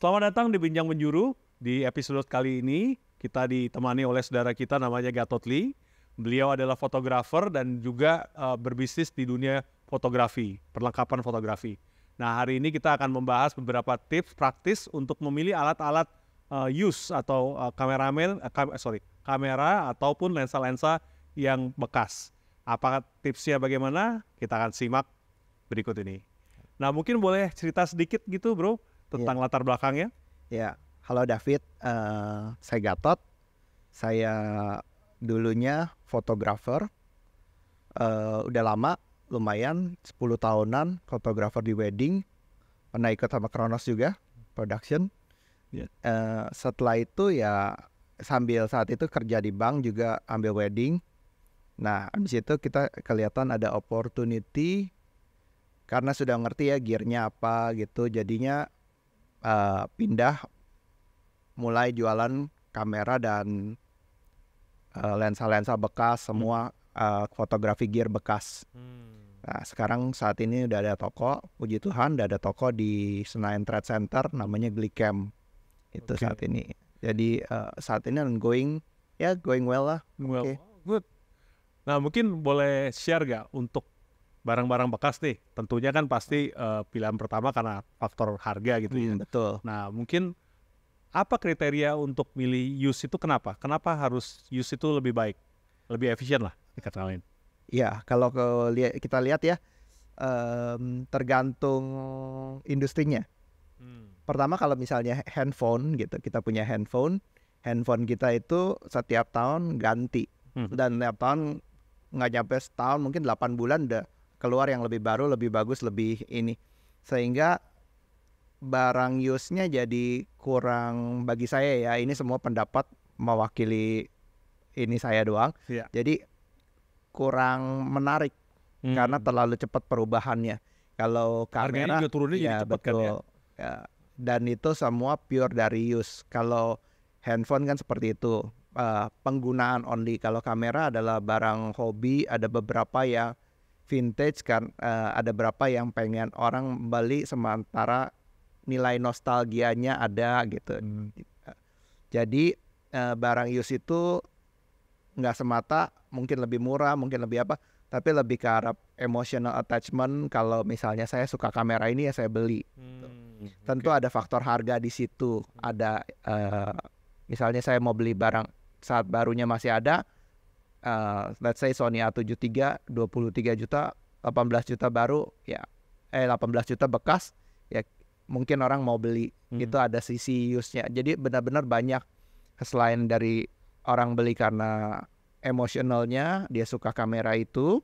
Selamat datang di Bincang Menjuru. Di episode kali ini kita ditemani oleh saudara kita namanya Gatot Lee. Beliau adalah fotografer dan juga berbisnis di dunia fotografi, perlengkapan fotografi. Nah, hari ini kita akan membahas beberapa tips praktis untuk memilih alat-alat use atau kamera ataupun lensa-lensa yang bekas. Apa tipsnya bagaimana? Kita akan simak berikut ini. Nah, mungkin boleh cerita sedikit gitu, Bro, tentang latar belakangnya? Ya, halo David, saya Gatot. Saya dulunya fotografer, udah lama, lumayan 10 tahunan fotografer di wedding. Pernah ikut sama Kronos juga, production. Setelah itu ya sambil saat itu kerja di bank juga ambil wedding. Nah, habis itu kita kelihatan ada opportunity karena sudah ngerti ya gearnya apa gitu, jadinya pindah mulai jualan kamera dan lensa-lensa bekas, semua fotografi gear bekas. Nah, sekarang saat ini udah ada toko, puji Tuhan udah ada toko di Senayan Trade Center namanya Glicam. Itu saat ini. Jadi saat ini going well lah. Well, good. Nah, mungkin boleh share gak untuk barang-barang bekas nih? Tentunya kan pasti pilihan pertama karena faktor harga gitu ya. Betul. Nah, mungkin apa kriteria untuk milih use itu kenapa? Kenapa harus use itu lebih baik? Lebih efisien lah, dikata lain. Ya, kalau kita lihat ya, tergantung industrinya. Pertama kalau misalnya handphone gitu, kita punya handphone kita itu setiap tahun ganti. Dan setiap tahun nggak nyampe setahun, mungkin 8 bulan udah keluar yang lebih baru, lebih bagus, lebih ini. Sehingga barang use-nya jadi kurang bagi saya ya. Ini semua pendapat mewakili ini saya doang. Jadi kurang menarik karena terlalu cepat perubahannya. Kalau kamera harganya juga turunnya jadi cepat kan ya? Ya. Dan itu semua pure dari use. Kalau handphone kan seperti itu, penggunaan only. Kalau kamera adalah barang hobi, ada beberapa yang vintage kan, ada berapa yang pengen orang beli sementara nilai nostalgianya ada gitu. Jadi barang use itu nggak semata mungkin lebih murah, mungkin lebih apa, tapi lebih ke arah emotional attachment. Kalau misalnya saya suka kamera ini ya saya beli. Tentu ada faktor harga di situ. Ada misalnya saya mau beli barang saat barunya masih ada, let's say Sony A73 23 juta, 18 juta baru ya, 18 juta bekas ya, mungkin orang mau beli. Itu ada sisi use-nya. Jadi benar-benar banyak, selain dari orang beli karena emosionalnya, dia suka kamera itu,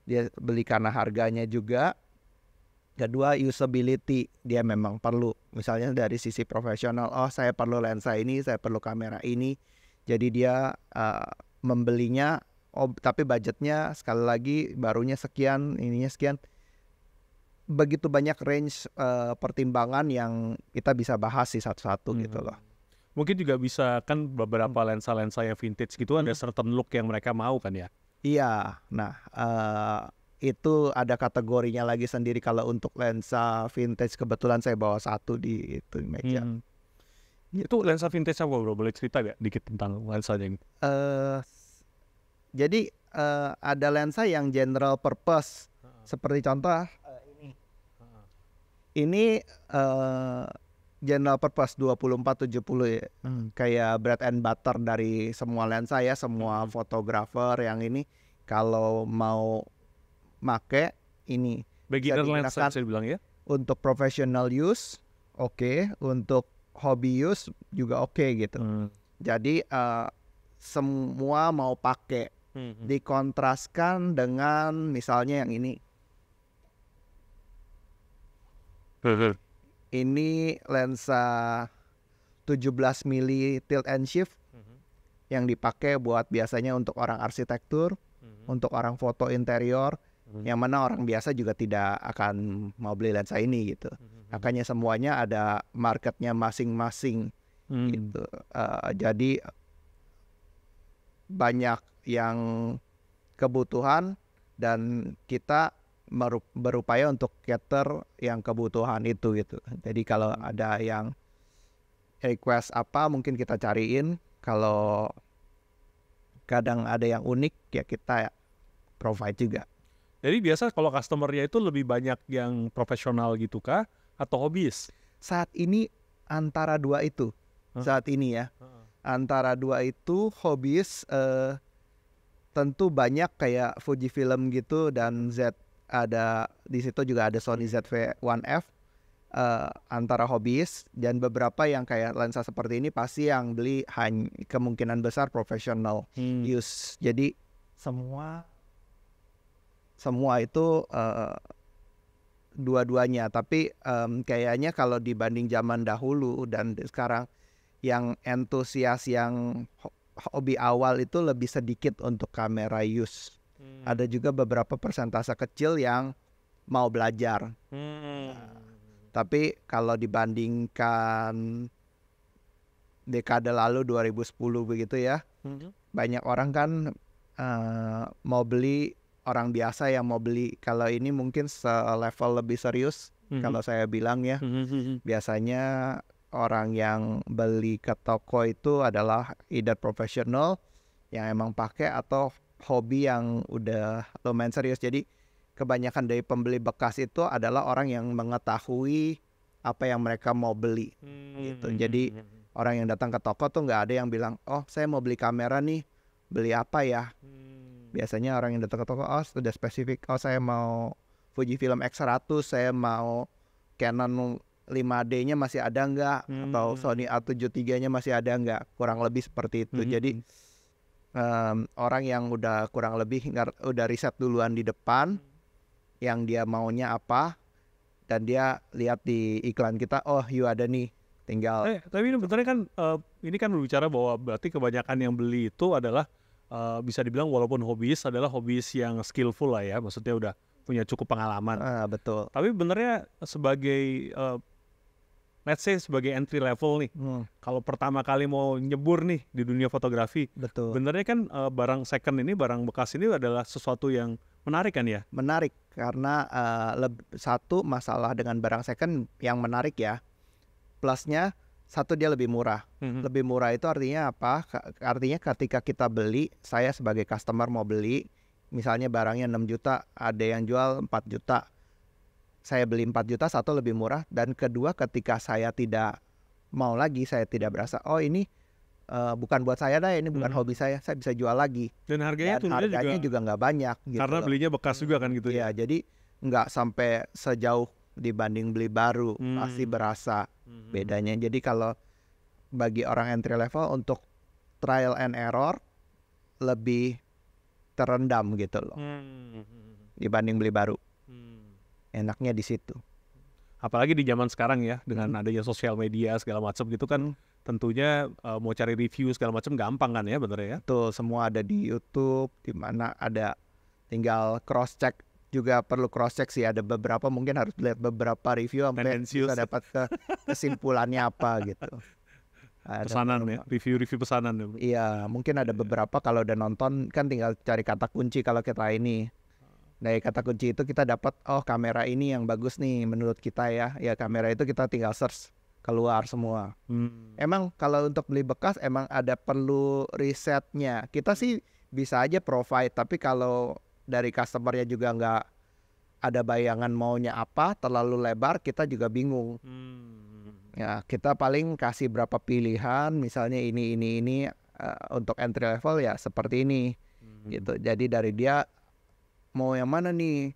dia beli karena harganya juga. Kedua, usability, dia memang perlu. Misalnya dari sisi profesional, oh saya perlu lensa ini, saya perlu kamera ini. Jadi dia membelinya, tapi budgetnya sekali lagi barunya sekian, ininya sekian. Begitu banyak range pertimbangan yang kita bisa bahas sih satu-satu gitu loh. Mungkin juga bisa kan beberapa lensa-lensa yang vintage gitu ada certain look yang mereka mau kan ya? Iya, nah itu ada kategorinya lagi sendiri. Kalau untuk lensa vintage kebetulan saya bawa satu di itu meja. Itu lensa vintage apa, Bro? Boleh cerita gak dikit tentang lensanya ini? Jadi ada lensa yang general purpose, seperti contoh ini general purpose 24-70 ya. Kayak bread and butter dari semua lensa ya, semua fotografer yang ini kalau mau make ini beginner lensa bisa dibilang ya. Untuk professional use oke, untuk hobby use juga oke gitu. Jadi semua mau pakai. Dikontraskan dengan misalnya yang ini. Ini lensa 17 mili tilt and shift yang dipakai buat biasanya untuk orang arsitektur, untuk orang foto interior, yang mana orang biasa juga tidak akan mau beli lensa ini gitu. Makanya semuanya ada marketnya masing-masing gitu. Jadi banyak yang kebutuhan dan kita berupaya untuk cater yang kebutuhan itu gitu. Jadi kalau ada yang request apa mungkin kita cariin. Kalau kadang ada yang unik ya kita provide juga. Jadi biasa kalau customernya itu lebih banyak yang profesional gitu kah atau hobis? Saat ini antara dua itu. Saat ini ya. Antara dua itu hobis, tentu banyak kayak Fujifilm gitu dan ada di situ juga ada Sony ZV-1F, antara hobis, dan beberapa yang kayak lensa seperti ini pasti yang beli kemungkinan besar professional use. Jadi semua itu dua-duanya. Tapi kayaknya kalau dibanding zaman dahulu dan sekarang, yang entusias yang hobi awal itu lebih sedikit untuk kamera use. Ada juga beberapa persentase kecil yang mau belajar. Tapi kalau dibandingkan dekade lalu 2010 begitu ya, banyak orang kan mau beli, orang biasa yang mau beli. Kalau ini mungkin selevel lebih serius. Kalau saya bilang ya, biasanya orang yang beli ke toko itu adalah either profesional yang emang pakai atau hobi yang udah lumayan serius. Jadi kebanyakan dari pembeli bekas itu adalah orang yang mengetahui apa yang mereka mau beli gitu. Jadi orang yang datang ke toko tuh nggak ada yang bilang, oh saya mau beli kamera nih, beli apa ya? Biasanya orang yang datang ke toko, oh sudah spesifik, oh saya mau Fujifilm X100, saya mau Canon 5D-nya masih ada nggak, atau Sony A73-nya masih ada nggak, kurang lebih seperti itu. Jadi orang yang udah kurang lebih udah riset duluan di depan yang dia maunya apa, dan dia lihat di iklan kita, oh you ada nih, tinggal. Tapi ini benarnya kan ini kan berbicara bahwa berarti kebanyakan yang beli itu adalah bisa dibilang walaupun hobis adalah hobis yang skillful lah ya, maksudnya udah punya cukup pengalaman. Betul. Tapi benarnya sebagai let's say sebagai entry level nih, kalau pertama kali mau nyebur nih di dunia fotografi, Betul. Benernya kan barang second ini, barang bekas ini adalah sesuatu yang menarik kan ya? Menarik karena satu masalah dengan barang second yang menarik ya, plusnya satu dia lebih murah. Lebih murah itu artinya apa? Artinya ketika kita beli, saya sebagai customer mau beli, misalnya barangnya 6 juta, ada yang jual 4 juta. Saya beli 4 juta, satu lebih murah, dan kedua ketika saya tidak mau lagi, saya tidak berasa, oh ini bukan buat saya dah, ini bukan hobi saya bisa jual lagi. Dan harganya juga nggak banyak gitu. Karena belinya bekas juga kan gitu ya. Jadi nggak sampai sejauh dibanding beli baru, pasti berasa bedanya. Jadi kalau bagi orang entry level untuk trial and error lebih terendam gitu loh, dibanding beli baru. Enaknya di situ. Apalagi di zaman sekarang ya, dengan adanya sosial media segala macam gitu kan, tentunya mau cari review segala macam gampang kan ya, bener ya? Betul, semua ada di YouTube, di mana ada, tinggal cross check juga, perlu cross check sih. Ada beberapa mungkin harus lihat beberapa review sampai bisa dapat kesimpulannya apa gitu. Pesanan ya, review pesanan ya. Iya, mungkin ada beberapa kalau udah nonton kan tinggal cari kata kunci. Kalau kita ini dari kata kunci itu kita dapat, oh kamera ini yang bagus nih menurut kita ya. Ya kamera itu kita tinggal search, keluar semua. Emang kalau untuk beli bekas emang ada perlu risetnya. Kita sih bisa aja provide, tapi kalau dari customernya juga nggak ada bayangan maunya apa, terlalu lebar, kita juga bingung. Ya kita paling kasih berapa pilihan, misalnya ini untuk entry level ya seperti ini gitu. Jadi dari dia mau yang mana nih,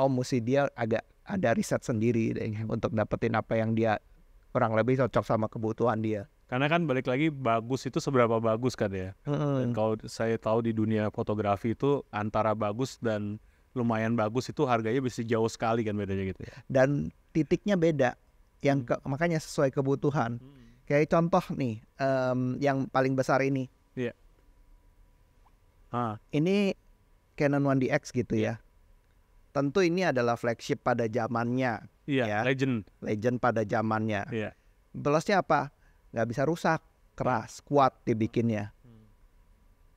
oh mesti dia agak ada riset sendiri deh, untuk dapetin apa yang dia kurang lebih cocok sama kebutuhan dia. Karena kan balik lagi, bagus itu seberapa bagus kan ya. Dan kalau saya tahu di dunia fotografi itu antara bagus dan lumayan bagus itu harganya bisa jauh sekali kan bedanya gitu ya. Dan titiknya beda, yang makanya sesuai kebutuhan. Kayak contoh nih, yang paling besar ini. Iya. Ini Canon 1DX gitu ya. Tentu ini adalah flagship pada zamannya. Iya, ya. Legend pada zamannya. Iya. Plusnya apa? Nggak bisa rusak, keras, kuat dibikinnya.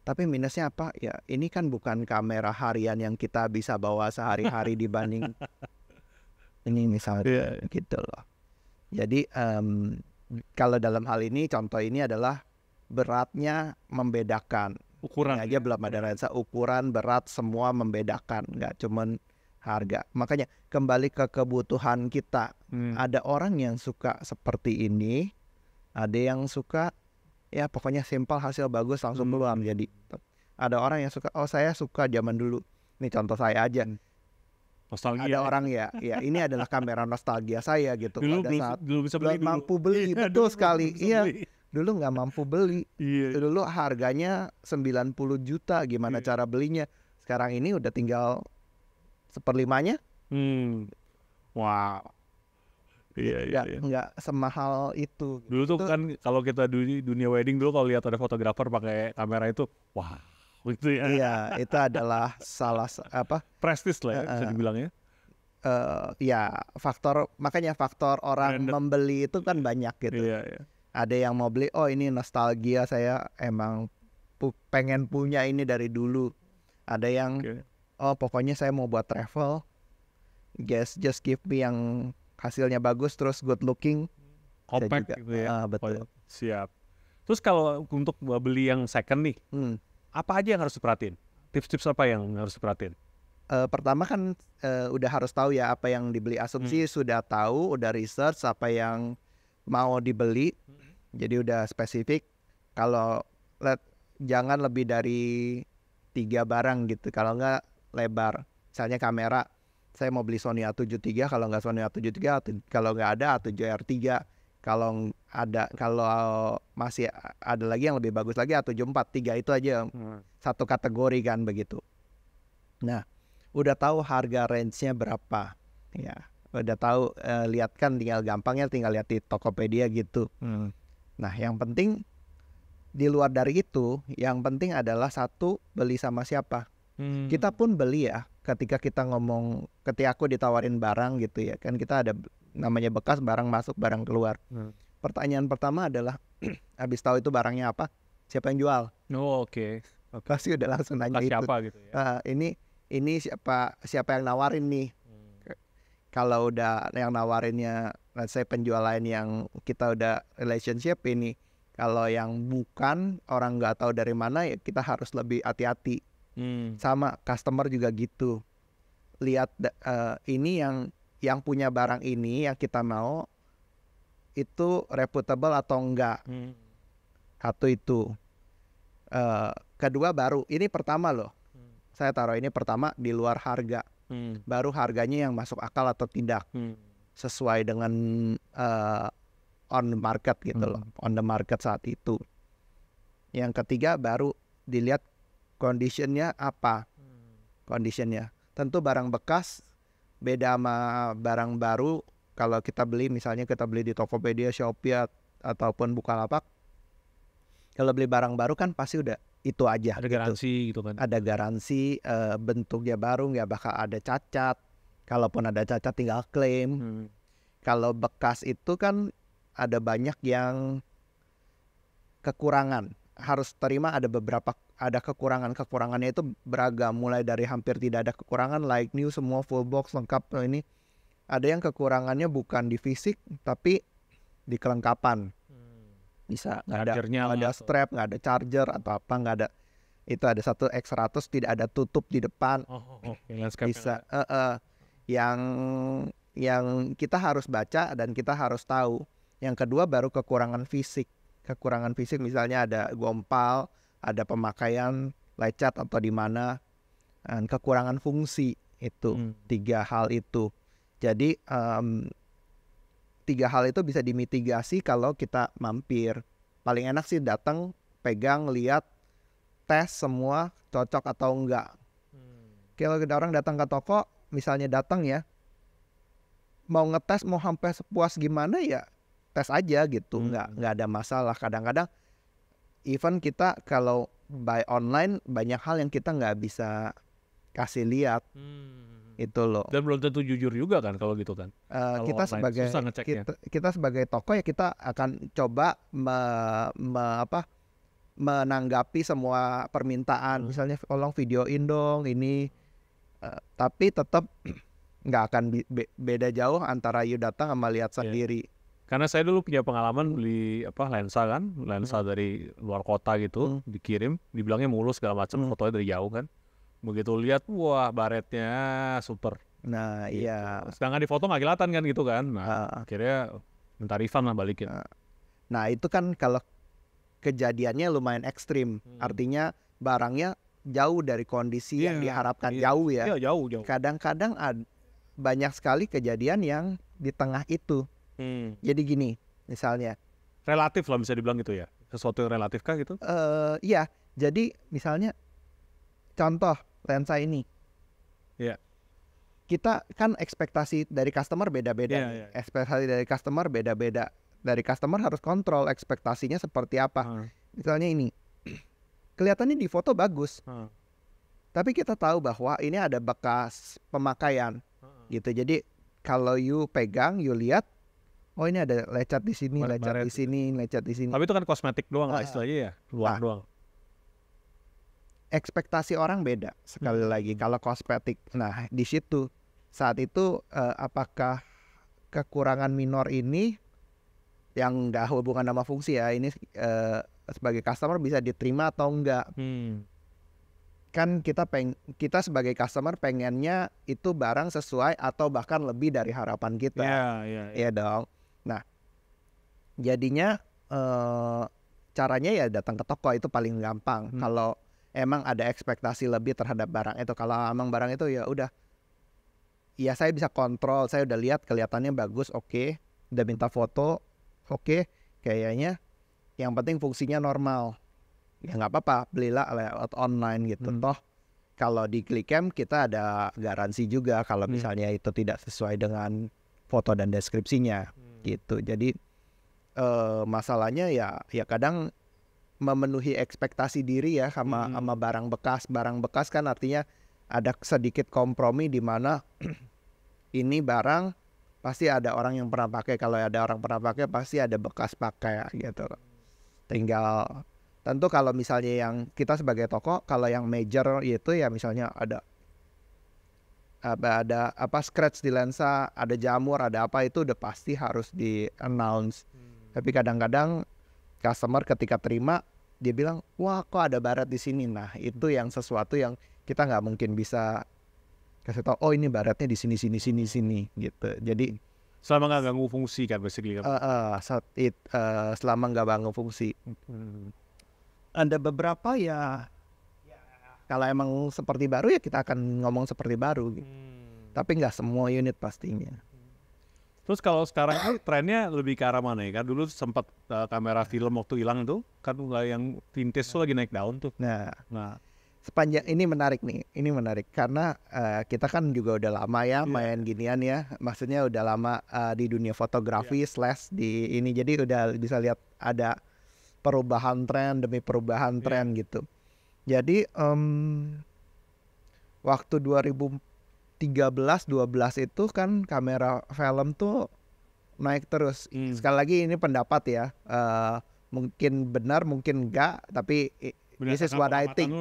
Tapi minusnya apa? Ya ini kan bukan kamera harian yang kita bisa bawa sehari-hari dibanding ini misalnya gitu loh. Jadi Kalau dalam hal ini contoh ini adalah beratnya membedakan. Ukuran. Ini aja belum ada lensa, ukuran, berat semua membedakan, nggak cuman harga. Makanya kembali ke kebutuhan kita. Ada orang yang suka seperti ini, ada yang suka ya pokoknya simpel, hasil bagus langsung keluar. Jadi ada orang yang suka, oh saya suka zaman dulu. Ini contoh saya aja. Nostalgia. Ada orang ya ini adalah kamera nostalgia saya gitu. Dulu Pada saat belum bisa beli dulu. mampu beli, Iya, betul dulu belum sekali. bisa Iya, beli. dulu nggak mampu beli. Iya. Dulu harganya 90 juta, gimana Iya. cara belinya? Sekarang ini udah tinggal 1/5-nya. Wow. Iya. Nggak semahal itu. Dulu tuh kan kalau kita di dunia wedding dulu kalau lihat ada fotografer pakai kamera itu, wah, gitu ya. Iya, itu adalah salah Prestis lah ya bisa dibilang ya. ya makanya faktor orang Branded. membeli itu kan banyak gitu. Iya. Ada yang mau beli, oh ini nostalgia, saya emang pengen punya ini dari dulu. Ada yang oh pokoknya saya mau buat travel, just give me yang hasilnya bagus terus good looking. Compact juga. gitu ya. Betul. Siap. Terus kalau untuk beli yang second nih, apa aja yang harus diperhatiin? Tips-tips apa yang harus diperhatiin? Pertama kan udah harus tahu ya apa yang dibeli. Asumsi sudah tahu, udah research apa yang mau dibeli. Jadi udah spesifik. Kalau jangan lebih dari 3 barang gitu. Kalau nggak lebar. Misalnya kamera, saya mau beli Sony A73. Kalau nggak Sony A73, kalau nggak ada A7R3. Kalau masih ada lagi yang lebih bagus lagi A74. 3 itu aja satu kategori kan begitu. Nah, udah tahu harga range-nya berapa ya. Udah tahu, lihat kan gampangnya tinggal lihat di Tokopedia gitu. Nah, yang penting di luar dari itu, yang penting adalah satu, beli sama siapa. Kita pun beli ya, ketika aku ditawarin barang gitu ya, kan kita ada namanya bekas, barang masuk, barang keluar. Pertanyaan pertama adalah habis tahu itu barangnya apa, siapa yang jual? Oh, oke. Pasti udah langsung nanya itu. Siapa gitu ya. Ini siapa yang nawarin nih? Kalau udah yang nawarinnya, saya penjual lain yang kita udah relationship ini, kalau yang bukan, orang nggak tahu dari mana, ya kita harus lebih hati-hati. Sama customer juga gitu. Lihat ini yang punya barang ini yang kita mau itu reputable atau enggak. Satu itu. Kedua baru, ini pertama loh. Saya taruh ini pertama di luar harga. Baru harganya yang masuk akal atau tidak. Sesuai dengan on the market gitu loh. On the market saat itu. Yang ketiga baru dilihat conditionnya apa. Conditionnya. Tentu barang bekas beda sama barang baru. Kalau kita beli, misalnya kita beli di Tokopedia, Shopee ataupun Bukalapak, kalau beli barang baru kan pasti udah itu aja. Ada garansi gitu kan. Ada garansi, bentuknya baru, nggak bakal ada cacat. Kalaupun ada cacat tinggal klaim. Kalau bekas itu kan ada banyak yang kekurangan. Harus terima ada kekurangan. Kekurangannya itu beragam, mulai dari hampir tidak ada kekurangan, like new, semua full box lengkap. Ini ada yang kekurangannya bukan di fisik tapi di kelengkapan. Bisa nggak ada strap, nggak ada charger atau apa, nggak ada. Itu ada satu X100 tidak ada tutup di depan. Bisa yang kita harus baca dan kita harus tahu. Yang kedua baru kekurangan fisik. Kekurangan fisik misalnya ada gompal, ada pemakaian lecet atau di mana, dan kekurangan fungsi itu. 3 hal itu. Jadi 3 hal itu bisa dimitigasi kalau kita mampir. Paling enak sih datang, pegang, lihat, tes semua cocok atau enggak. Kalau orang datang ke toko, misalnya datang ya, mau ngetes, mau sampai sepuas gimana ya tes aja gitu, nggak ada masalah. Kadang-kadang even kita kalau buy online banyak hal yang kita nggak bisa kasih lihat. Itu loh. Dan belum tentu jujur juga kan kalau gitu kan. Kita sebagai toko ya kita akan coba menanggapi semua permintaan. Misalnya tolong videoin dong ini, tapi tetap nggak akan beda jauh antara you datang sama lihat sendiri. Karena saya dulu punya pengalaman beli lensa kan, lensa dari luar kota gitu, dikirim, dibilangnya mulus segala macam, fotonya dari jauh kan. Begitu lihat, wah baretnya super. Nah, Gitu. iya. Sedangkan di foto nggak kelihatan kan gitu kan. Nah, Ah. akhirnya minta refund lah balikin. Nah, itu kan kalau kejadiannya lumayan ekstrim. Artinya barangnya jauh dari kondisi yang diharapkan, jauh ya. Iya, jauh. Kadang-kadang banyak sekali kejadian yang di tengah itu. Jadi gini, misalnya Relatif lah bisa dibilang gitu ya. Sesuatu yang relatif kah gitu? iya, jadi misalnya contoh lensa ini. Iya. Kita kan ekspektasi dari customer beda-beda. Iya. Ekspektasi dari customer beda-beda. Dari customer harus kontrol ekspektasinya seperti apa. Misalnya ini, kelihatannya di foto bagus, tapi kita tahu bahwa ini ada bekas pemakaian, gitu. Jadi kalau you pegang, you lihat, oh ini ada lecet di sini, lecet di sini, lecet di sini. Tapi itu kan kosmetik doang lah istilahnya ya, luar doang. Ekspektasi orang beda sekali lagi. Kalau kosmetik, nah di situ saat itu apakah kekurangan minor ini yang nggak hubungan sama fungsi ya, ini sebagai customer bisa diterima atau enggak? Kan kita sebagai customer pengennya itu barang sesuai atau bahkan lebih dari harapan kita. Iya dong. Nah, jadinya caranya ya datang ke toko, itu paling gampang. Kalau emang ada ekspektasi lebih terhadap barang itu, kalau emang barang itu ya udah, ya saya bisa kontrol, saya udah lihat kelihatannya bagus, oke. Udah minta foto, oke. Kayaknya yang penting fungsinya normal, ya nggak apa-apa, belilah lewat online gitu. Toh kalau di ClickCam kita ada garansi juga kalau misalnya itu tidak sesuai dengan foto dan deskripsinya gitu. Jadi masalahnya ya kadang memenuhi ekspektasi diri ya sama barang bekas. Barang bekas kan artinya ada sedikit kompromi di mana ini barang pasti ada orang yang pernah pakai. Kalau ada orang pernah pakai pasti ada bekas pakai gitu. Tinggal tentu kalau misalnya yang kita sebagai toko, kalau yang major itu ya misalnya ada scratch di lensa, ada jamur, ada apa, itu udah pasti harus di announce. Tapi kadang-kadang customer ketika terima dia bilang, wah kok ada baret di sini. Nah itu yang sesuatu yang kita nggak mungkin bisa kasih tahu, oh ini baretnya di sini gitu. Jadi selama nggak ganggu fungsi kan basically kan. Selama nggak ganggu fungsi. Ada beberapa ya kalau emang seperti baru ya kita akan ngomong seperti baru gitu. Tapi nggak semua unit pastinya. Terus kalau sekarang ini trennya lebih ke arah mana ya? Kan dulu sempat kamera film waktu hilang tuh kan yang vintage tuh lagi naik daun tuh. Nah sepanjang ini menarik karena kita kan juga udah lama ya main ginian ya. Maksudnya udah lama di dunia fotografi di ini, jadi udah bisa lihat ada perubahan tren demi perubahan tren gitu. Jadi waktu 2013-12 itu kan kamera film tuh naik terus. Sekali lagi ini pendapat ya, mungkin benar mungkin enggak, tapi this is what I think,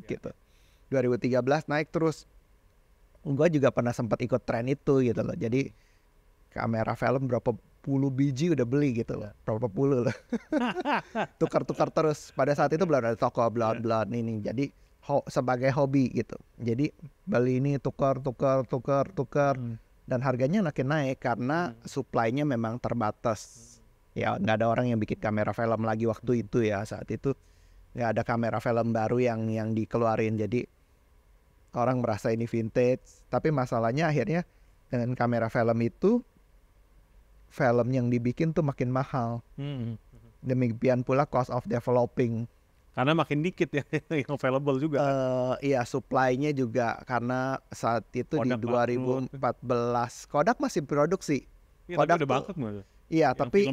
gitu. 2013 naik terus. Gue juga pernah sempat ikut tren itu gitu loh. Jadi kamera film berapa puluh biji udah beli gitu loh, berapa puluh loh. Tukar-tukar terus. Pada saat itu belum ada toko, belum ini. Jadi sebagai hobi gitu. Jadi beli ini tukar. Dan harganya makin naik karena supply-nya memang terbatas. Ya nggak ada orang yang bikin kamera film lagi waktu itu ya. Saat itu nggak ada kamera film baru yang dikeluarin. Jadi orang merasa ini vintage. Tapi masalahnya akhirnya dengan kamera film itu, film yang dibikin tuh makin mahal. Demikian pula cost of developing. Karena makin dikit ya yang available juga. Iya, supply-nya juga karena saat itu Kodak di 2014 Kodak masih produksi. Kodak udah bangkrut malah. Iya, tapi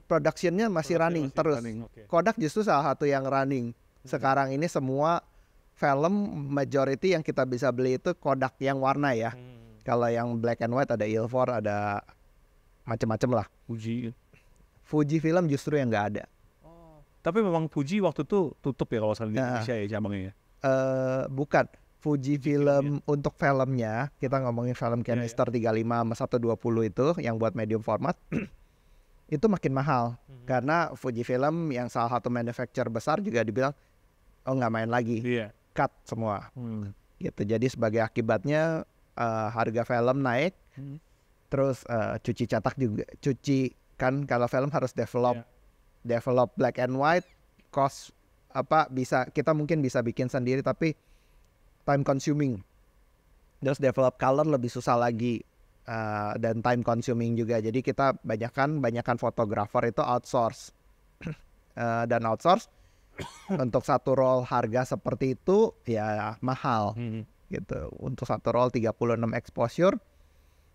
production-nya masih running terus. Kodak justru salah satu yang running. Sekarang ini semua film majority yang kita bisa beli itu Kodak yang warna ya. Kalau yang black and white ada Ilford, ada macam-macam lah. Fuji film justru yang nggak ada. Tapi memang Fuji waktu itu tutup ya kalau salah di Indonesia ya cabangnya ya? Bukan. Fujifilm untuk filmnya, kita ngomongin film canister 35 sama 120 itu yang buat medium format itu makin mahal karena Fujifilm yang salah satu manufacturer besar juga dibilang nggak main lagi, cut semua gitu. Jadi sebagai akibatnya harga film naik, terus cuci cetak juga, cuci kan kalau film harus develop black and white, cost bisa kita mungkin bisa bikin sendiri tapi time consuming, terus develop color lebih susah lagi, dan time consuming juga. Jadi kita banyakkan fotografer itu outsource dan outsource untuk satu roll harga seperti itu ya mahal gitu. Untuk satu roll 36 exposure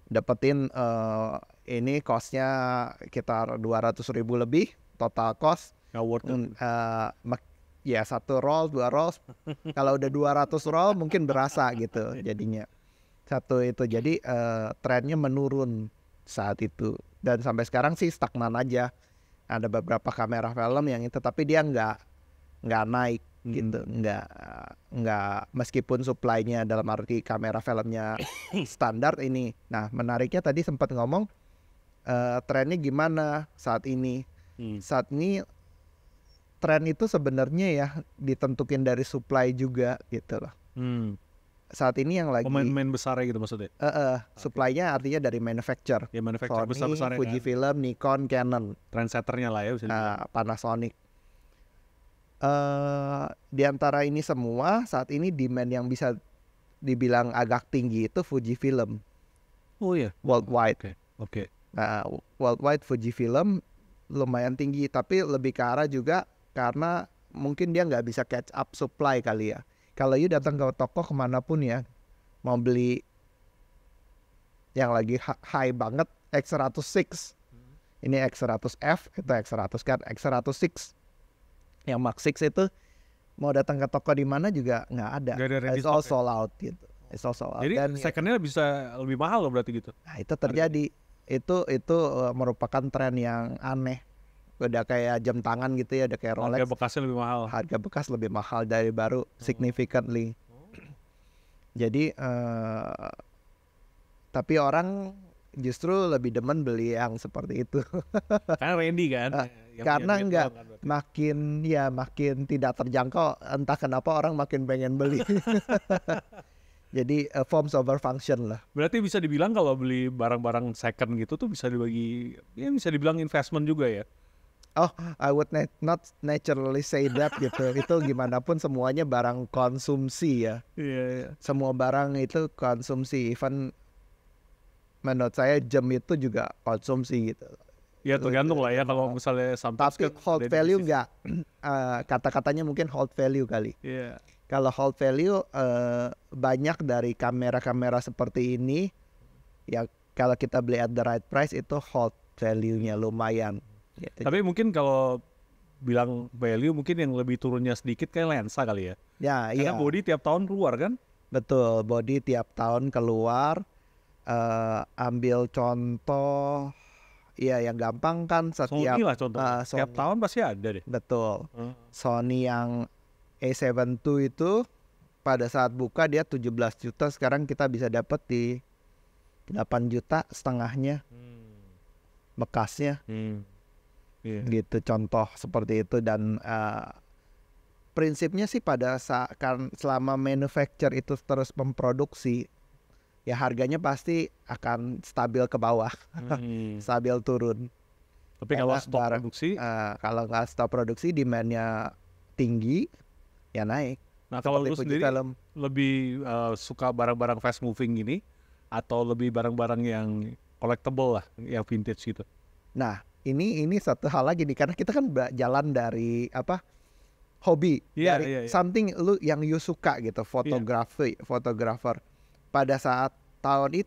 dapetin ini costnya sekitar 200.000 lebih total cost. Nggak worth it. Ya satu roll, 2 roll, kalau udah 200 roll mungkin berasa gitu jadinya. Satu itu jadi trennya menurun saat itu dan sampai sekarang sih stagnan aja. Ada beberapa kamera film yang itu tapi dia nggak naik gitu, nggak meskipun supply-nya dalam arti kamera filmnya standar ini. Nah menariknya tadi sempat ngomong trennya gimana saat ini. Saat ini tren itu sebenarnya ya ditentukin dari supply juga gitu loh. Saat ini yang lagi pemain besarnya gitu maksudnya. Supply-nya artinya dari manufacturer. Ya manufacturer Sony, besar-besar Fujifilm, Nikon, Canon, trendsetternya lah ya bisa Panasonic. Di antara ini semua saat ini demand yang bisa dibilang agak tinggi itu Fujifilm. Oh iya. Worldwide. Oke. Nah, worldwide Fujifilm lumayan tinggi tapi lebih ke arah juga karena mungkin dia nggak bisa catch up supply kali ya. Kalau you datang ke toko kemanapun ya mau beli yang lagi high banget X106, ini X100F itu X100 kan, X106 yang Mark 6 itu mau datang ke toko di mana juga nggak ada. It's all sold out gitu. It's all sold out. Jadi Dan secondnya bisa lebih mahal loh berarti gitu. Nah itu terjadi. Itu merupakan tren yang aneh. Udah kayak jam tangan gitu ya, udah kayak Rolex. Harga bekasnya lebih mahal. Harga bekas lebih mahal dari baru significantly. Jadi tapi orang justru lebih demen beli yang seperti itu. Karena Randy kan. Karena makin tidak terjangkau, entah kenapa orang makin pengen beli. Jadi forms over function lah. Berarti bisa dibilang kalau beli barang-barang second gitu tuh bisa dibagi, ya bisa dibilang investment juga ya. Oh, I would not naturally say that gitu. Itu gimana pun semuanya barang konsumsi ya. Iya. Semua barang itu konsumsi. Even menurut saya jam itu juga konsumsi gitu. Ya tergantung lah ya kalau misalnya tapi hold value enggak. Kata-katanya mungkin hold value kali. Iya. Kalau hold value banyak dari kamera-kamera seperti ini ya kalau kita beli at the right price itu hold value-nya lumayan. Gitu. Tapi mungkin kalau bilang value mungkin yang lebih turunnya sedikit kayak lensa kali ya. Ya, karena body tiap tahun keluar kan? Betul, body tiap tahun keluar. Ambil contoh ya yang gampang kan setiap Sony lah contoh. Setiap tahun pasti ada deh. Betul. Sony yang A7 II itu pada saat buka dia 17 juta, sekarang kita bisa dapat di 8 juta setengahnya bekasnya. Gitu contoh seperti itu. Dan prinsipnya sih pada saat kan selama manufacturer itu terus memproduksi ya harganya pasti akan stabil ke bawah. Stabil turun. Tapi kalau stop produksi kalau nggak stop produksi demandnya tinggi ya naik. Nah kalau lu sendiri lebih suka barang-barang fast moving gini atau lebih barang-barang yang collectible lah, yang vintage gitu? Nah ini satu hal lagi nih, karena kita kan jalan dari hobi, dari something lu yang you suka gitu, fotografer. Pada saat tahun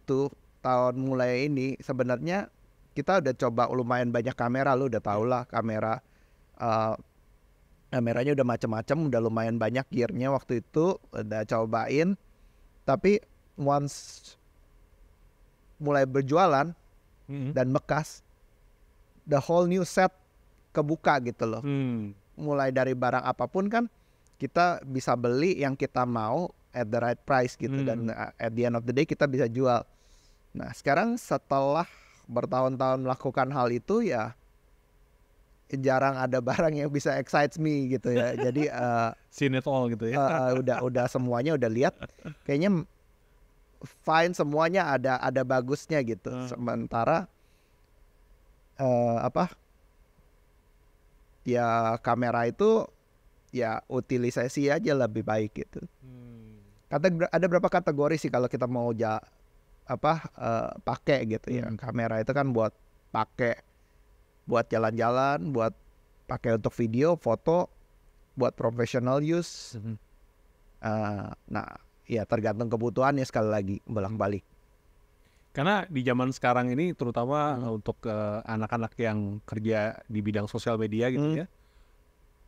mulai ini sebenarnya kita udah coba lumayan banyak kamera, lu udah tau lah kameranya udah macam-macam, udah lumayan banyak gearnya waktu itu, udah cobain. Tapi once mulai berjualan dan bekas, the whole new set kebuka gitu loh. Mulai dari barang apapun kan kita bisa beli yang kita mau at the right price gitu dan at the end of the day kita bisa jual. Nah sekarang setelah bertahun-tahun melakukan hal itu ya jarang ada barang yang bisa excites me gitu ya. Jadi seen it all gitu ya. Udah semuanya udah lihat, kayaknya fine semuanya ada bagusnya gitu. Sementara ya kamera itu ya utilisasi aja lebih baik gitu. Ada berapa kategori sih kalau kita mau pakai gitu ya. Kamera itu kan buat pakai buat jalan-jalan, buat pakai untuk video, foto, buat professional use. Nah, ya tergantung kebutuhannya sekali lagi bolak-balik. Karena di zaman sekarang ini terutama untuk anak-anak yang kerja di bidang sosial media gitu ya,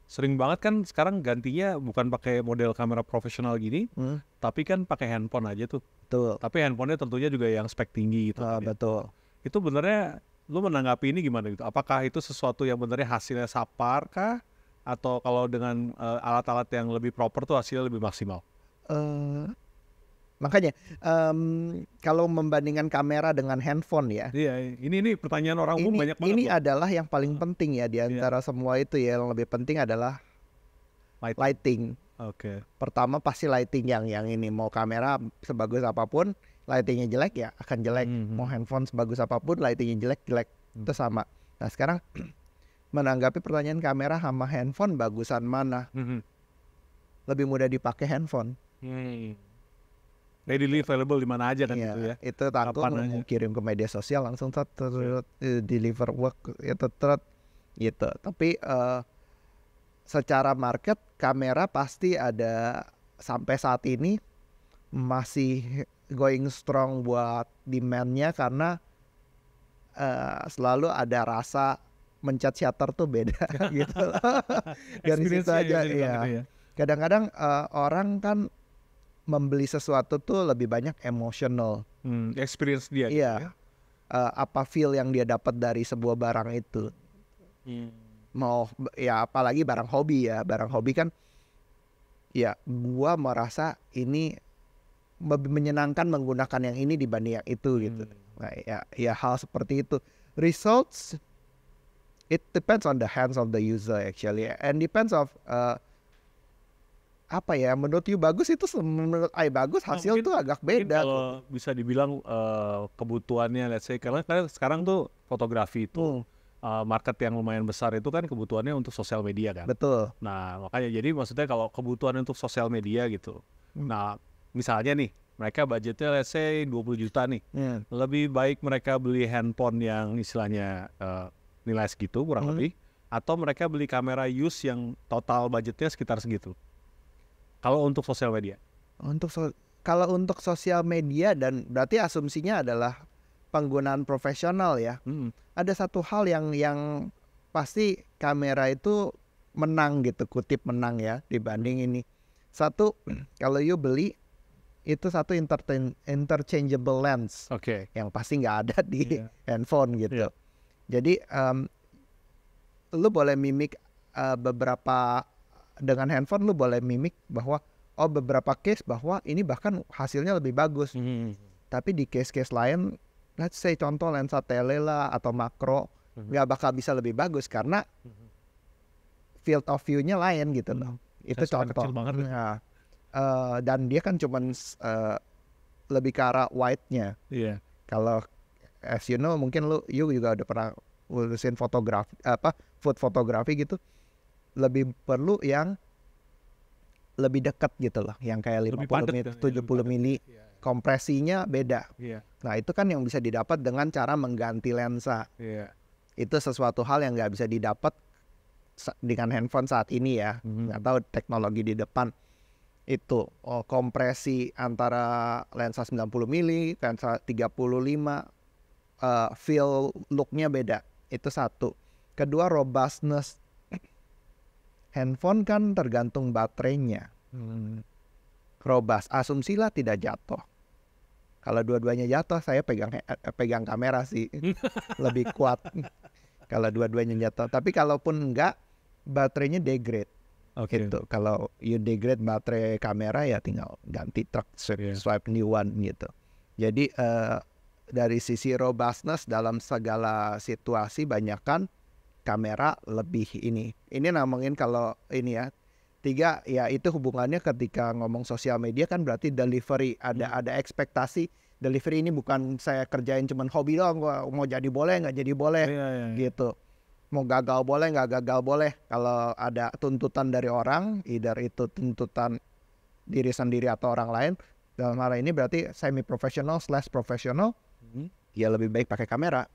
sering banget kan sekarang gantinya bukan pakai model kamera profesional gini, tapi kan pakai handphone aja tuh. Betul. Tapi handphonenya tentunya juga yang spek tinggi gitu. Betul. Itu benernya lu menanggapi ini gimana gitu? Apakah itu sesuatu yang benernya hasilnya sapar kah? Atau kalau dengan alat-alat yang lebih proper tuh hasilnya lebih maksimal? Makanya kalau membandingkan kamera dengan handphone ya. Iya, ini pertanyaan orang umum banyak banget. Ini adalah yang paling penting ya di antara semua itu ya. Yang lebih penting adalah lighting. Oke. Pertama pasti lighting yang ini, mau kamera sebagus apapun lightingnya jelek ya akan jelek. Mau handphone sebagus apapun lightingnya jelek itu sama. Nah sekarang menanggapi pertanyaan kamera sama handphone bagusan mana? Lebih mudah dipakai handphone. Readily available di mana aja kan gitu ya. Itu tanggung kirim ke media sosial langsung deliver work itu gitu. Tapi secara market kamera pasti ada sampai saat ini masih going strong buat demand-nya karena selalu ada rasa mencet shutter tuh beda gitu. Dari situ aja ya. Kadang-kadang orang kan membeli sesuatu tuh lebih banyak emotional. Experience dia. Iya. Apa feel yang dia dapat dari sebuah barang itu. Mau ya apalagi barang hobi ya. Barang hobi kan ya gua merasa ini lebih menyenangkan menggunakan yang ini dibanding yang itu gitu. Nah, ya hal seperti itu. Results it depends on the hands of the user actually and depends of apa ya menurut you bagus itu menurut I bagus hasil tuh agak beda. Kalau bisa dibilang kebutuhannya let's say karena sekarang tuh fotografi itu market yang lumayan besar itu kan kebutuhannya untuk sosial media kan. Betul. Nah makanya jadi maksudnya kalau kebutuhan untuk sosial media gitu. Nah misalnya nih mereka budgetnya let's say 20 juta nih. Lebih baik mereka beli handphone yang istilahnya nilai segitu kurang lebih atau mereka beli kamera use yang total budgetnya sekitar segitu. Kalau untuk sosial media? Kalau untuk sosial media dan berarti asumsinya adalah penggunaan profesional ya. Ada satu hal yang pasti kamera itu menang gitu, kutip menang ya dibanding ini. Satu, kalau you beli itu satu interchangeable lens. Yang pasti nggak ada di handphone gitu. Jadi lu boleh mimik beberapa dengan handphone lu boleh mimik bahwa beberapa case bahwa ini bahkan hasilnya lebih bagus. Tapi di case-case lain, let's say contoh lensa tele lah atau makro nggak bakal bisa lebih bagus karena field of view-nya lain gitu loh. Itu contoh. Nah, dan dia kan cuman lebih ke arah wide-nya. Kalau as you know mungkin you juga udah pernah urusin fotografi food fotografi gitu. Lebih perlu yang lebih dekat gitu loh, yang kayak 50 mili, 70 mili, kompresinya beda. Nah itu kan yang bisa didapat dengan cara mengganti lensa. Itu sesuatu hal yang nggak bisa didapat dengan handphone saat ini ya. Nggak tahu teknologi di depan itu kompresi antara lensa 90 mili, lensa 35, feel looknya beda. Itu satu. Kedua robustness. Handphone kan tergantung baterainya. Robust, asumsilah tidak jatuh. Kalau dua-duanya jatuh, saya pegang kamera sih lebih kuat. Kalau dua-duanya jatuh, tapi kalaupun enggak, baterainya degrade. Oke. Gitu. Kalau you degrade baterai kamera ya tinggal ganti truk, swipe new one gitu. Jadi dari sisi robustness dalam segala situasi banyakkan kamera lebih ini. Ini ngomongin kalau ini ya. 3 ya itu hubungannya ketika ngomong sosial media kan berarti delivery, ada ekspektasi delivery ini bukan saya kerjain cuman hobi doang, gua mau jadi boleh nggak jadi boleh gitu. Mau gagal boleh nggak gagal boleh. Kalau ada tuntutan dari orang, either itu tuntutan diri sendiri atau orang lain, dalam hal ini berarti semi profesional / profesional, ya lebih baik pakai kamera.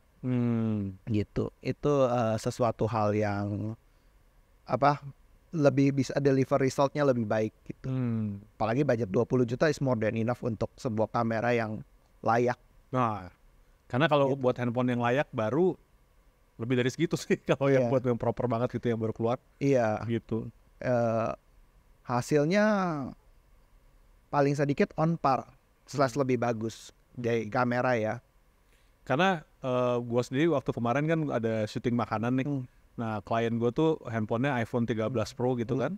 Gitu. Itu sesuatu hal yang lebih bisa deliver resultnya lebih baik gitu. Apalagi budget 20 juta is more than enough untuk sebuah kamera yang layak. Nah, karena kalau buat handphone yang layak baru lebih dari segitu sih kalau yang buat yang proper banget gitu yang baru keluar. Iya. Gitu. Hasilnya paling sedikit on par / lebih bagus dari kamera ya. Karena gue sendiri waktu kemarin kan ada syuting makanan nih. Nah klien gue tuh handphonenya iPhone 13 Pro gitu kan.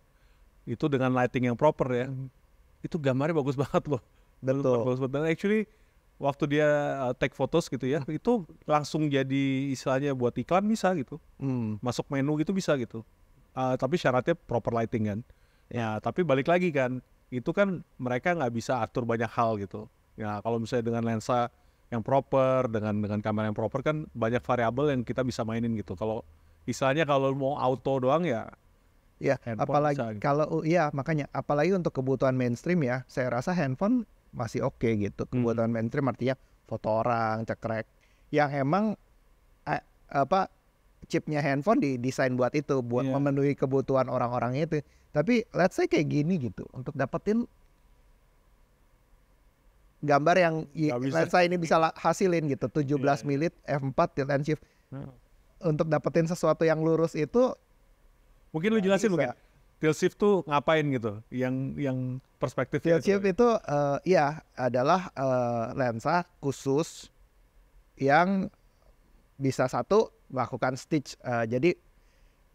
Itu dengan lighting yang proper ya. Itu gambarnya bagus banget loh. Betul. Bagus banget. Actually waktu dia take photos gitu ya, itu langsung jadi istilahnya buat iklan bisa gitu. Masuk menu gitu bisa gitu. Tapi syaratnya proper lighting kan. Ya tapi balik lagi kan, itu kan mereka nggak bisa atur banyak hal gitu. Ya kalau misalnya dengan lensa yang proper, dengan kamera yang proper kan banyak variabel yang kita bisa mainin gitu. Kalau istilahnya kalau mau auto doang ya apalagi bisa, gitu. Kalau makanya apalagi untuk kebutuhan mainstream ya, saya rasa handphone masih oke gitu. Kebutuhan mainstream artinya foto orang, cekrek yang emang chipnya handphone didesain buat itu, buat memenuhi kebutuhan orang-orang itu. Tapi let's say kayak gini gitu, untuk dapetin gambar yang lensa ini bisa hasilin gitu 17 mili f4 tilt and shift. Untuk dapetin sesuatu yang lurus itu mungkin lu jelasin mungkin tilt shift tuh ngapain gitu, yang perspektif tilt shift itu adalah lensa khusus yang bisa melakukan stitch, jadi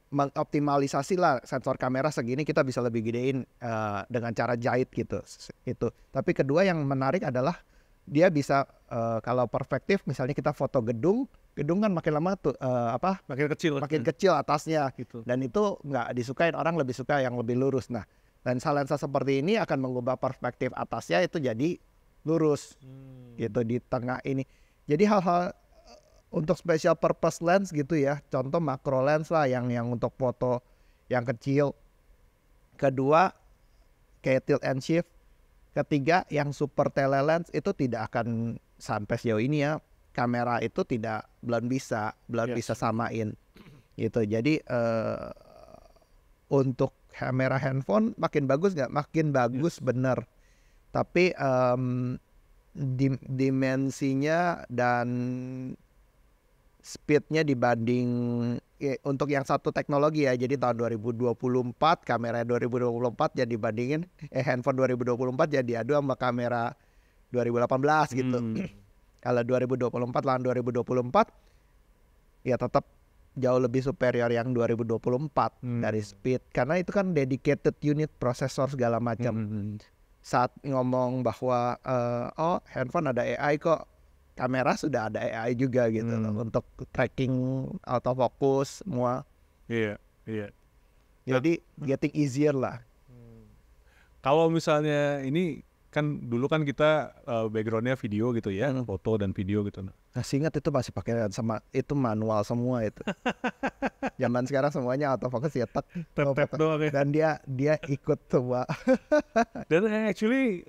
mengoptimalisasi lah sensor kamera segini kita bisa lebih gedein dengan cara jahit gitu itu. Tapi kedua yang menarik adalah dia bisa kalau perspektif misalnya kita foto gedung kan makin lama tuh makin kecil atasnya gitu. Dan itu nggak disukain orang, lebih suka yang lebih lurus. Nah lensa-lensa seperti ini akan mengubah perspektif atasnya itu jadi lurus gitu di tengah ini. Jadi hal-hal untuk special purpose lens gitu ya, contoh macro lens lah yang untuk foto yang kecil. Kedua kayak tilt and shift. Ketiga yang super tele lens itu tidak akan sampai sejauh ini ya, kamera itu belum bisa samain gitu. Jadi untuk kamera handphone makin bagus nggak? Makin bagus bener. Tapi dimensinya dan speednya dibanding untuk yang satu teknologi ya, jadi tahun 2024 kamera 2024 jadi dibandingin handphone 2024 jadi adu sama kamera 2018 gitu. Kalau 2024 lawan 2024 ya tetap jauh lebih superior yang 2024 dari speed, karena itu kan dedicated unit prosesor segala macam. Saat ngomong bahwa handphone ada AI kok, kamera sudah ada AI juga gitu loh, untuk tracking autofocus semua. Iya. Jadi getting easier lah. Kalau misalnya ini kan dulu kan kita backgroundnya video gitu ya, foto dan video gitu. Nah, ingat itu masih pakai sama itu manual semua itu. Zaman sekarang semuanya autofocus ya tap doang ya. Dan dia ikut semua. Dan actually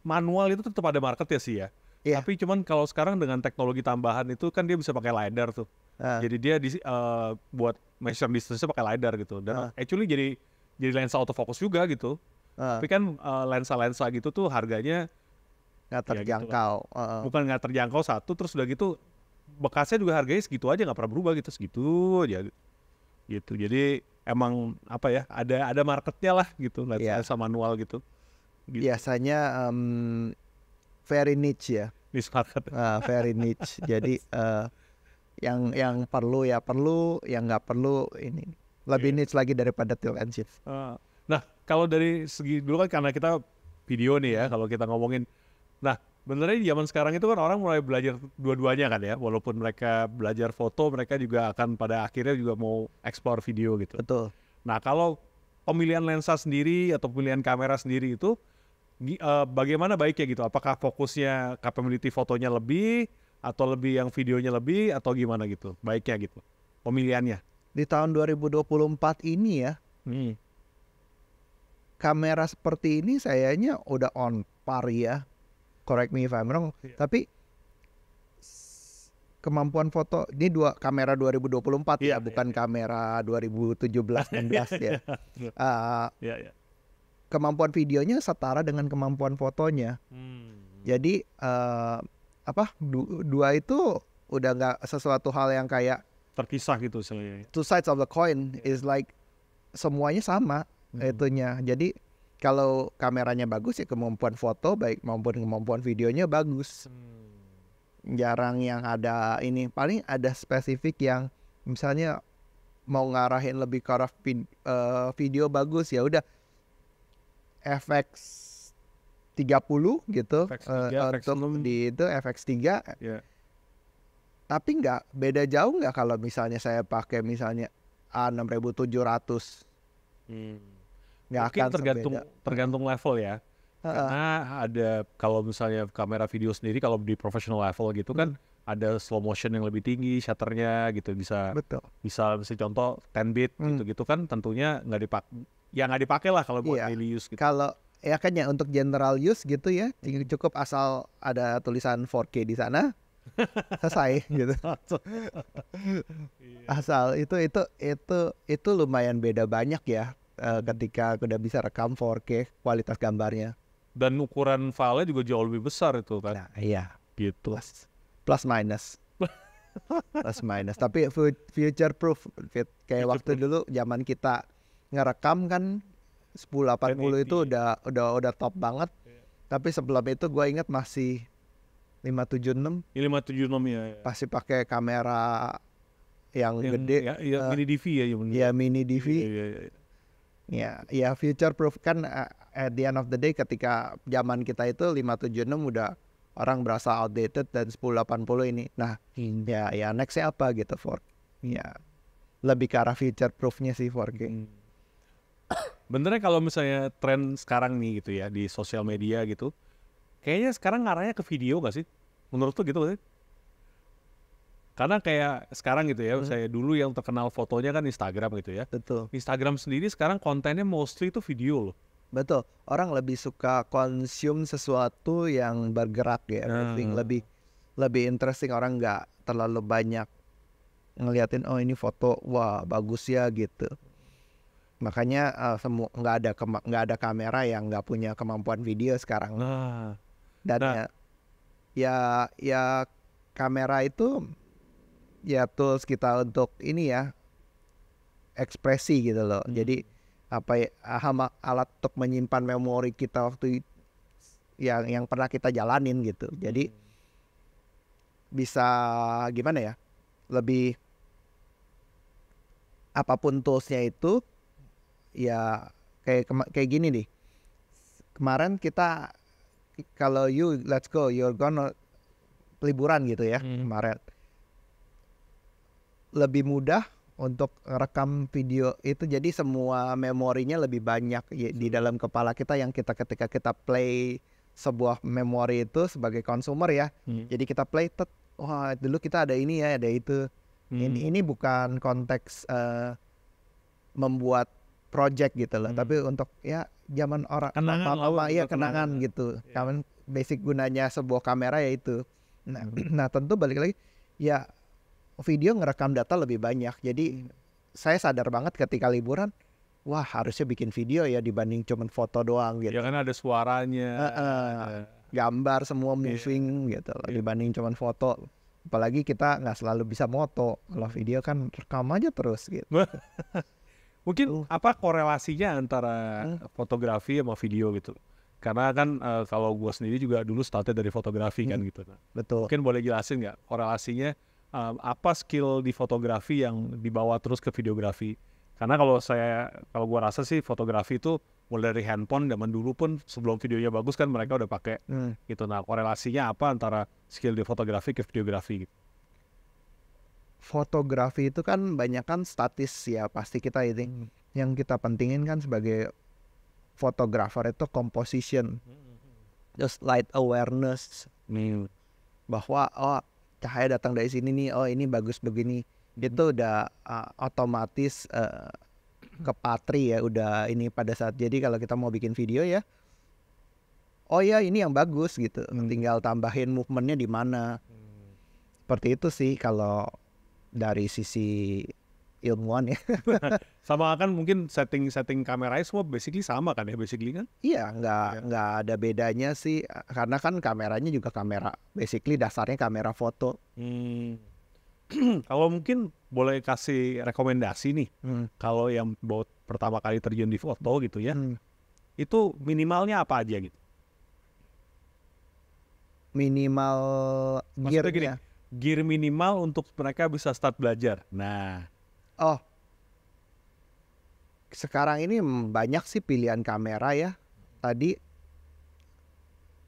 manual itu tetap ada market ya sih ya. Tapi cuman kalau sekarang dengan teknologi tambahan itu kan dia bisa pakai LiDAR tuh. Jadi dia buat measure distance-nya pakai LiDAR gitu. Dan actually jadi lensa autofocus juga gitu. Tapi kan lensa-lensa gitu tuh harganya nggak terjangkau. Bukan nggak terjangkau satu, terus udah gitu bekasnya juga harganya segitu aja, nggak pernah berubah gitu, segitu aja gitu. Jadi emang apa ya, ada marketnya lah gitu, lensa manual gitu. Biasanya very niche ya. Niche market. Very niche. Jadi yang perlu ya perlu, yang nggak perlu ini. lebih niche lagi daripada tilt and shift. Nah, kalau dari segi dulu kan karena kita video nih ya, kalau kita ngomongin, nah benernya di zaman sekarang itu kan orang mulai belajar dua-duanya kan ya, walaupun mereka belajar foto, mereka juga akan pada akhirnya juga mau explore video gitu. Betul. Nah, kalau pemilihan lensa sendiri atau pemilihan kamera sendiri itu bagaimana baiknya gitu? Apakah fokusnya capability fotonya lebih atau lebih yang videonya lebih atau gimana gitu? Baiknya gitu pemilihannya. Di tahun 2024 ini ya, kamera seperti ini sayanya udah on par ya. Correct me if I'm wrong. Tapi kemampuan foto ini kamera 2024 ya, bukan kamera 2017-16 ya. Kemampuan videonya setara dengan kemampuan fotonya. Jadi dua itu udah nggak sesuatu hal yang kayak terpisah gitu istilahnya. Two sides of the coin is like semuanya sama itunya. Jadi kalau kameranya bagus ya kemampuan foto baik maupun kemampuan videonya bagus. Jarang yang ada ini, paling ada spesifik yang misalnya mau ngarahin lebih ke arah video bagus ya udah FX 30 gitu untuk di itu FX3 tapi nggak beda jauh nggak kalau misalnya saya pakai misalnya A6700 nggak akan tergantung level ya. Karena ada kalau misalnya kamera video sendiri kalau di professional level gitu kan ada slow motion yang lebih tinggi shutternya gitu bisa contoh 10 bit gitu kan tentunya nggak dipakai lah kalau buat daily use gitu. Kalau ya kan ya untuk general use gitu ya cukup asal ada tulisan 4K di sana selesai gitu. Asal itu lumayan beda banyak ya ketika udah bisa rekam 4K kualitas gambarnya. Dan ukuran filenya juga jauh lebih besar itu kan. Nah iya gitu. Plus minus. Plus minus. Tapi future proof kayak waktu dulu zaman kita ngerekam kan 1080 itu udah top banget. Tapi sebelum itu gue ingat masih 576. 576 ya. Pasti pakai kamera yang gede. Mini DV ya. Ya mini DV. Ya future proof kan at the end of the day ketika zaman kita itu 576 udah orang berasa outdated dan 1080 ini. Nah, ya nextnya apa gitu 4K. Ya lebih ke arah future proofnya sih 4K. Benernya kalau misalnya tren sekarang nih gitu ya di sosial media gitu, kayaknya sekarang ngarahnya ke video gak sih? Menurut lu gitu sih? Karena kayak sekarang gitu ya, saya dulu yang terkenal fotonya kan Instagram gitu ya. Betul. Instagram sendiri sekarang kontennya mostly itu video loh. Betul. Orang lebih suka consume sesuatu yang bergerak ya, lebih interesting. Orang nggak terlalu banyak ngeliatin oh ini foto wah bagus ya gitu. Makanya nggak ada kamera yang nggak punya kemampuan video sekarang. Dan ya kamera itu ya tools kita untuk ini ya ekspresi gitu loh. Jadi alat untuk menyimpan memori kita waktu yang pernah kita jalanin gitu. Jadi bisa gimana ya? Lebih apapun toolsnya itu ya kayak gini nih. Kemarin kita kalau let's go you're gonna liburan gitu ya kemarin. Lebih mudah untuk rekam video itu jadi semua memorinya lebih banyak di dalam kepala kita yang ketika kita play sebuah memori itu sebagai consumer ya. Jadi kita play wah dulu kita ada ini ya ada itu. Ini bukan konteks membuat project gitu loh, tapi untuk ya zaman orang kenangan gitu. Kan basic gunanya sebuah kamera ya itu. Nah tentu balik lagi ya video ngerekam data lebih banyak. Jadi saya sadar banget ketika liburan, wah harusnya bikin video ya dibanding cuman foto doang gitu. Ya kan ada suaranya, gambar semua moving gitu loh, dibanding cuman foto. Apalagi kita nggak selalu bisa moto. Kalau video kan rekam aja terus gitu. Mungkin apa korelasinya antara fotografi sama video gitu? Karena kan kalau gue sendiri juga dulu startnya dari fotografi kan gitu. Betul. Mungkin boleh jelasin nggak korelasinya apa skill di fotografi yang dibawa terus ke videografi? Karena kalau gua rasa sih fotografi itu mulai dari handphone zaman dulu pun sebelum videonya bagus kan mereka udah pakai gitu. Nah, korelasinya apa antara skill di fotografi ke videografi gitu? Fotografi itu kan banyak kan statis ya, pasti kita ini yang kita pentingin kan sebagai fotografer itu composition, just light awareness, bahwa oh cahaya datang dari sini nih, oh ini bagus begini, itu udah otomatis kepatri ya, udah ini pada saat jadi kalau kita mau bikin video ya, oh ya ini yang bagus gitu, tinggal tambahin movementnya di mana, seperti itu sih kalau dari sisi ilmuwan ya. Sama kan mungkin setting kameranya semua basically sama kan ya, basically kan? Iya, nggak ada bedanya sih, karena kan kameranya juga kamera, basically dasarnya kamera foto. Kalau mungkin boleh kasih rekomendasi nih, kalau yang baru pertama kali terjun di foto gitu ya, itu minimalnya apa aja gitu? Minimal Maksudnya gini, gearnya. gear minimal untuk mereka bisa start belajar. Nah, Oh, sekarang ini banyak sih pilihan kamera ya. Tadi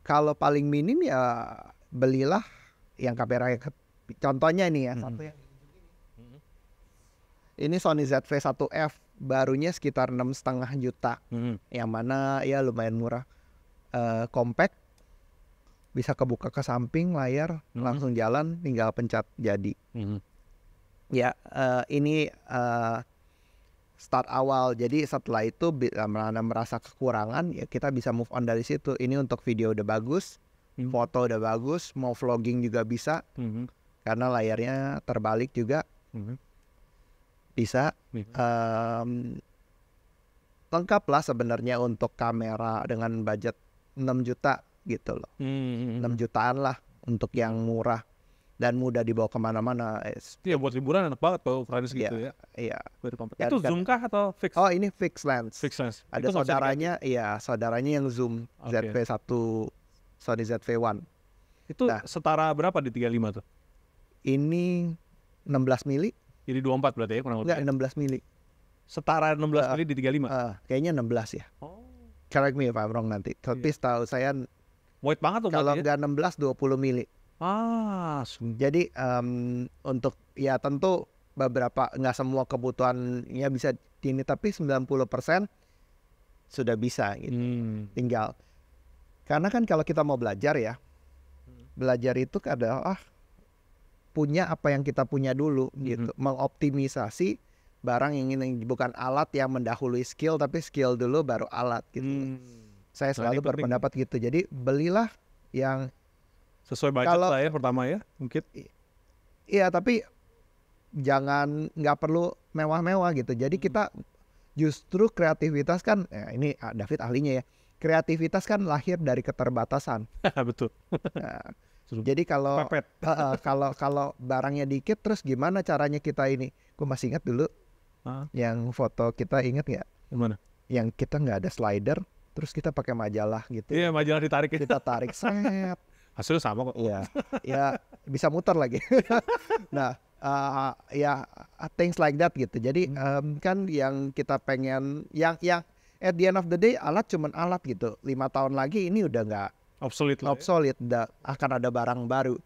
kalau paling minim ya belilah yang kamera yang contohnya nih ya, satu yang ini Sony ZV-1F, barunya sekitar 6,5 juta, yang mana ya lumayan murah, compact, bisa kebuka ke samping layar, langsung jalan, tinggal pencet jadi. Ya ini start awal, jadi setelah itu mana merasa kekurangan ya kita bisa move on dari situ. Ini untuk video udah bagus, foto udah bagus, mau vlogging juga bisa, karena layarnya terbalik juga bisa. Lengkap lah sebenarnya untuk kamera dengan budget 6 juta gitu loh, 6 jutaan lah untuk yang murah dan mudah dibawa kemana-mana. Iya buat liburan enak banget kalau ukurannya segitu ya. Iya. Itu zoom kah atau fix? Oh ini fixed lens. Fixed lens. Ada itu saudaranya, iya saudaranya yang zoom ZV-1, Sony ZV-1. Itu setara berapa di 35 tuh? Ini 16 mili. Jadi 24 berarti ya kurang lebih. Enggak, 16 mili. Setara 16 mili di 35? Kayaknya 16 ya. Oh. Correct me if I'm wrong nanti. Tapi setahu saya wide banget tuh kalau berarti ya? enggak 16, 20 mili. Jadi untuk ya tentu beberapa, nggak semua kebutuhannya bisa ini, tapi 90% sudah bisa gitu. Tinggal karena kan kalau kita mau belajar ya, belajar itu adalah punya apa yang kita punya dulu gitu, mengoptimisasi barang yang ini, bukan alat yang mendahului skill, tapi skill dulu baru alat gitu. Saya selalu berpendapat gitu. Jadi belilah yang sesuai budget lah ya pertama ya mungkin. Iya, tapi nggak perlu mewah-mewah gitu. Jadi kita justru kreativitas kan, ini David ahlinya ya. Kreativitas kan lahir dari keterbatasan. Betul. Nah, jadi kalau barangnya dikit, terus gimana caranya kita ini? Gue masih ingat dulu yang foto kita, ingat nggak? Gimana? Yang kita nggak ada slider, terus kita pakai majalah gitu. Iya, majalah ditarik. Kita tarik set. Hasilnya sama kok. Iya, ya bisa muter lagi. Nah, ya things like that gitu. Jadi kan yang kita pengen, yang at the end of the day alat cuman alat gitu. 5 tahun lagi ini udah nggak obsolete, udah akan ada barang baru.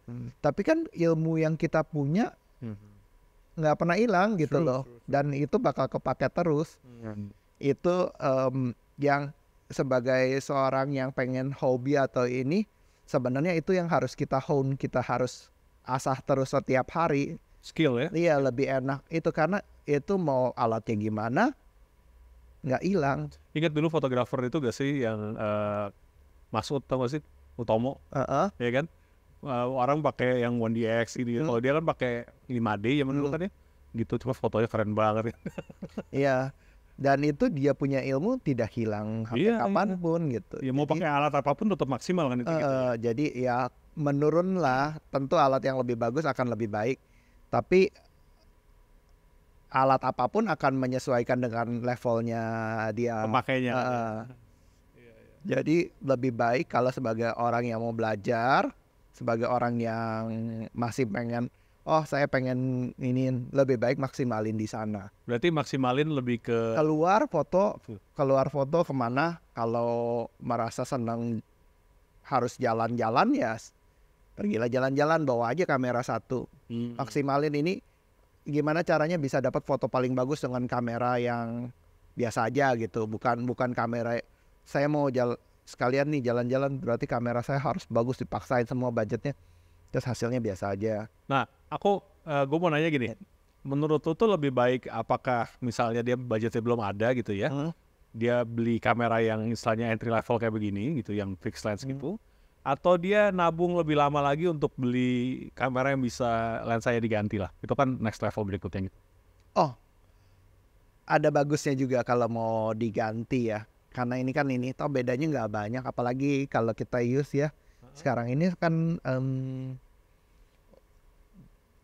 Tapi kan ilmu yang kita punya nggak pernah hilang gitu loh. Dan itu bakal kepake terus. Itu yang sebagai seorang yang pengen hobi atau ini, sebenarnya itu yang harus kita hone, kita harus asah terus setiap hari. Skill ya? Iya, lebih enak itu, karena itu mau alatnya gimana nggak hilang. Ingat dulu fotografer itu gak sih yang Masud, tau gak sih? Utomo, ya kan? Orang pakai yang 1DX ini. Kalau dia kan pakai 5D zaman dulu kan ya, gitu. Cuma fotonya keren banget ya. Iya. Dan itu dia punya ilmu tidak hilang kapanpun gitu. Ya mau pakai alat apapun tetap maksimal kan itu. Jadi ya menurun lah. Tentu alat yang lebih bagus akan lebih baik. Tapi alat apapun akan menyesuaikan dengan levelnya dia. Pemakainya. Jadi lebih baik kalau sebagai orang yang mau belajar, sebagai orang yang masih pengen oh saya pengen ini, lebih baik maksimalin di sana. Berarti maksimalin lebih ke Keluar foto kemana, kalau merasa senang harus jalan-jalan ya pergilah jalan-jalan, bawa aja kamera 1. Maksimalin ini gimana caranya bisa dapat foto paling bagus dengan kamera yang biasa aja gitu, bukan kamera saya mau sekalian nih jalan-jalan berarti kamera saya harus bagus, dipaksain semua budgetnya terus hasilnya biasa aja. Nah, gue mau nanya gini, menurut lu tuh lebih baik apakah misalnya dia budgetnya belum ada gitu ya, dia beli kamera yang misalnya entry level kayak begini gitu, yang fixed lens gitu, atau dia nabung lebih lama lagi untuk beli kamera yang bisa lensanya diganti lah, itu kan next level berikutnya gitu. Oh, ada bagusnya juga kalau mau diganti ya, karena ini kan toh bedanya nggak banyak, apalagi kalau kita use ya. Sekarang ini kan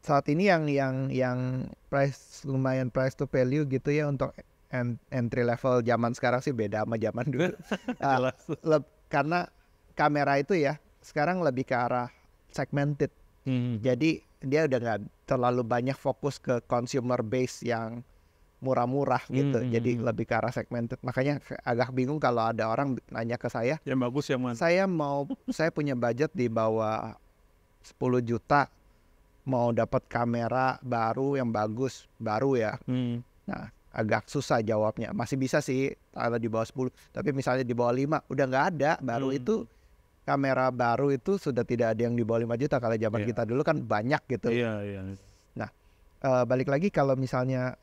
saat ini yang lumayan price to value gitu ya untuk entry level zaman sekarang sih beda sama zaman dulu. Karena kamera itu ya sekarang lebih ke arah segmented. Jadi dia udah nggak terlalu banyak fokus ke consumer base yang murah-murah gitu. Jadi lebih ke arah segmented. Makanya agak bingung kalau ada orang nanya ke saya, yang bagus yang mana? Saya punya budget di bawah 10 juta, mau dapat kamera baru yang bagus, baru ya. Nah, agak susah jawabnya. Masih bisa sih kalau di bawah 10, tapi misalnya di bawah 5 udah nggak ada. Baru itu kamera baru itu sudah tidak ada yang di bawah 5 juta. Kalau zaman kita dulu kan banyak gitu. Iya. Nah, balik lagi kalau misalnya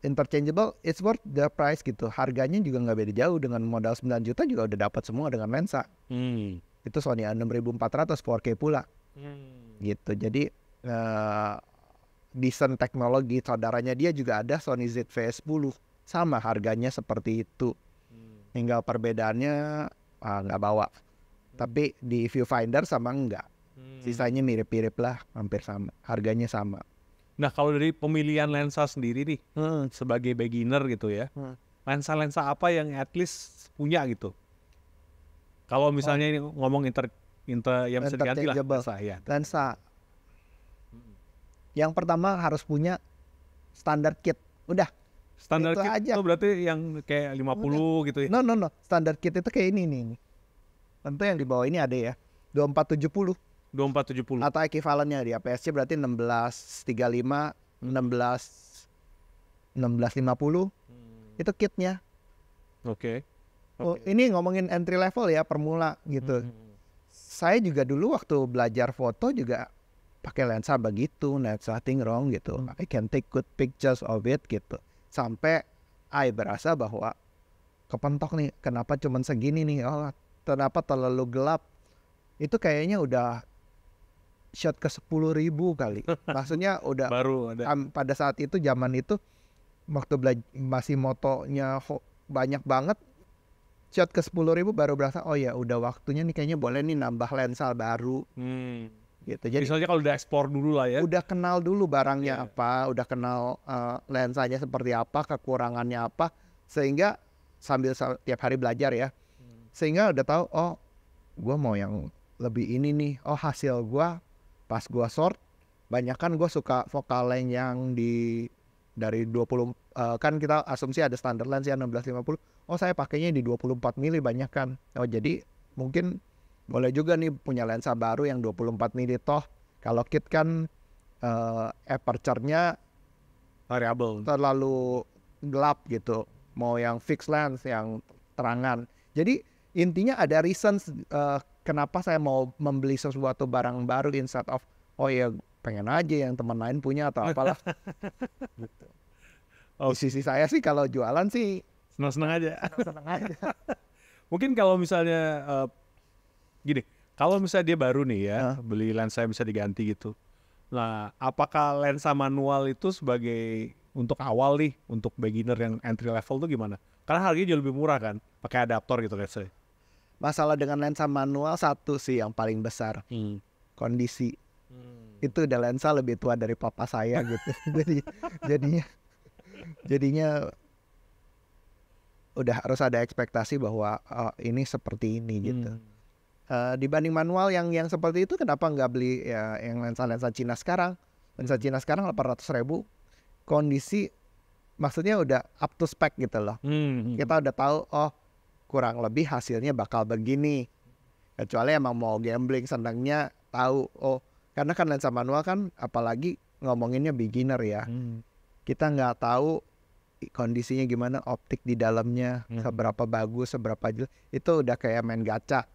interchangeable, it's worth the price gitu. Harganya juga nggak beda jauh, dengan modal 9 juta juga udah dapat semua dengan lensa. Itu Sony A6400 4K pula. Gitu. Jadi desain teknologi saudaranya dia juga ada, Sony ZV-10, sama harganya seperti itu. Tinggal perbedaannya nggak bawa, tapi di viewfinder sama enggak, sisanya mirip-mirip lah, hampir sama, harganya sama. Nah, kalau dari pemilihan lensa sendiri nih, sebagai beginner gitu ya, lensa-lensa apa yang at least punya gitu? Kalau misalnya ini ngomong yang bisa diganti lah lensa. Yang pertama harus punya standar kit. Udah. Standar kit aja. Itu berarti yang kayak 50 udah. Gitu ya? No. Standar kit itu kayak ini nih. Tentu yang di bawah ini ada ya. 2470. 2470. Atau ekivalennya di APS-C berarti 1635, 1650. Itu kitnya. Oke. Ini ngomongin entry level ya, permula gitu. Saya juga dulu waktu belajar foto juga pakai lensa begitu, nothing wrong gitu. I can take good pictures of it gitu. Sampai I berasa bahwa kepentok nih, kenapa cuman segini nih? Oh, kenapa terlalu gelap? Itu kayaknya udah shot ke 10.000 kali. Maksudnya udah baru ada. Pada saat itu, zaman itu waktu masih motonya banyak banget, shot ke 10.000 baru berasa oh ya udah waktunya nih, kayaknya boleh nih nambah lensa baru. Gitu. Jadi misalnya kalau udah ekspor dulu lah ya. Udah kenal dulu barangnya apa, udah kenal lensanya seperti apa, kekurangannya apa, sehingga sambil tiap hari belajar ya. Sehingga udah tahu, oh gue mau yang lebih ini nih. Oh hasil gue pas gue short, banyak kan gue suka focal length yang dari 20, kan kita asumsi ada standar lens ya 1650. Oh saya pakainya di 24 mili banyak kan. Oh jadi mungkin boleh juga nih punya lensa baru yang 24 mili toh. Kalau kit kan aperture-nya variabel, terlalu gelap gitu. Mau yang fixed lens, yang terangan. Jadi intinya ada reason kenapa saya mau membeli sesuatu barang baru instead of oh ya pengen aja yang teman lain punya atau apalah. Gitu. Di sisi saya sih kalau jualan sih senang-senang aja. Senang aja. Mungkin kalau misalnya gini, kalau misalnya dia baru nih ya, beli lensa yang bisa diganti gitu. Nah, apakah lensa manual itu sebagai untuk awal nih, untuk beginner yang entry level tuh gimana? Karena harganya jauh lebih murah kan, pakai adaptor gitu let's say. Masalah dengan lensa manual satu sih yang paling besar, kondisi. Itu udah lensa lebih tua dari papa saya gitu. jadinya udah harus ada ekspektasi bahwa ini seperti ini gitu. Dibanding manual yang seperti itu, kenapa nggak beli ya yang lensa-lensa Cina sekarang? Lensa Cina sekarang 800.000, kondisi maksudnya udah up to spec gitu loh. Kita udah tahu oh kurang lebih hasilnya bakal begini. Kecuali emang mau gambling senangnya tahu oh karena kan lensa manual kan apalagi ngomonginnya beginner ya. Kita nggak tahu kondisinya gimana, optik di dalamnya seberapa bagus, seberapa jelek. Itu udah kayak main gacha.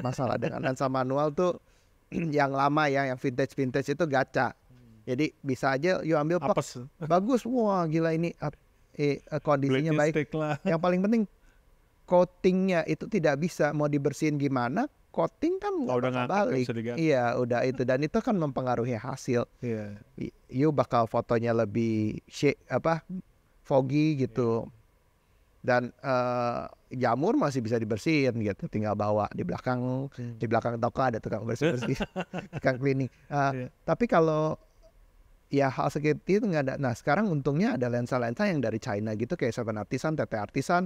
Masalah dengan lensa manual tuh yang lama ya, yang vintage itu gacha. Jadi bisa aja yuk ambil pak, bagus, wah gila ini kondisinya baik. Yang paling penting coatingnya itu tidak bisa, mau dibersihin gimana, coating kan nggak balik. Iya udah itu, dan itu kan mempengaruhi hasil. You bakal fotonya lebih foggy gitu. Dan jamur masih bisa dibersihin gitu, tinggal bawa di belakang toko ada tukang bersih tukang cleaning. Tapi kalau ya hal seperti itu nggak ada. Nah sekarang untungnya ada lensa-lensa yang dari China gitu kayak 7 Artisan, TT Artisan,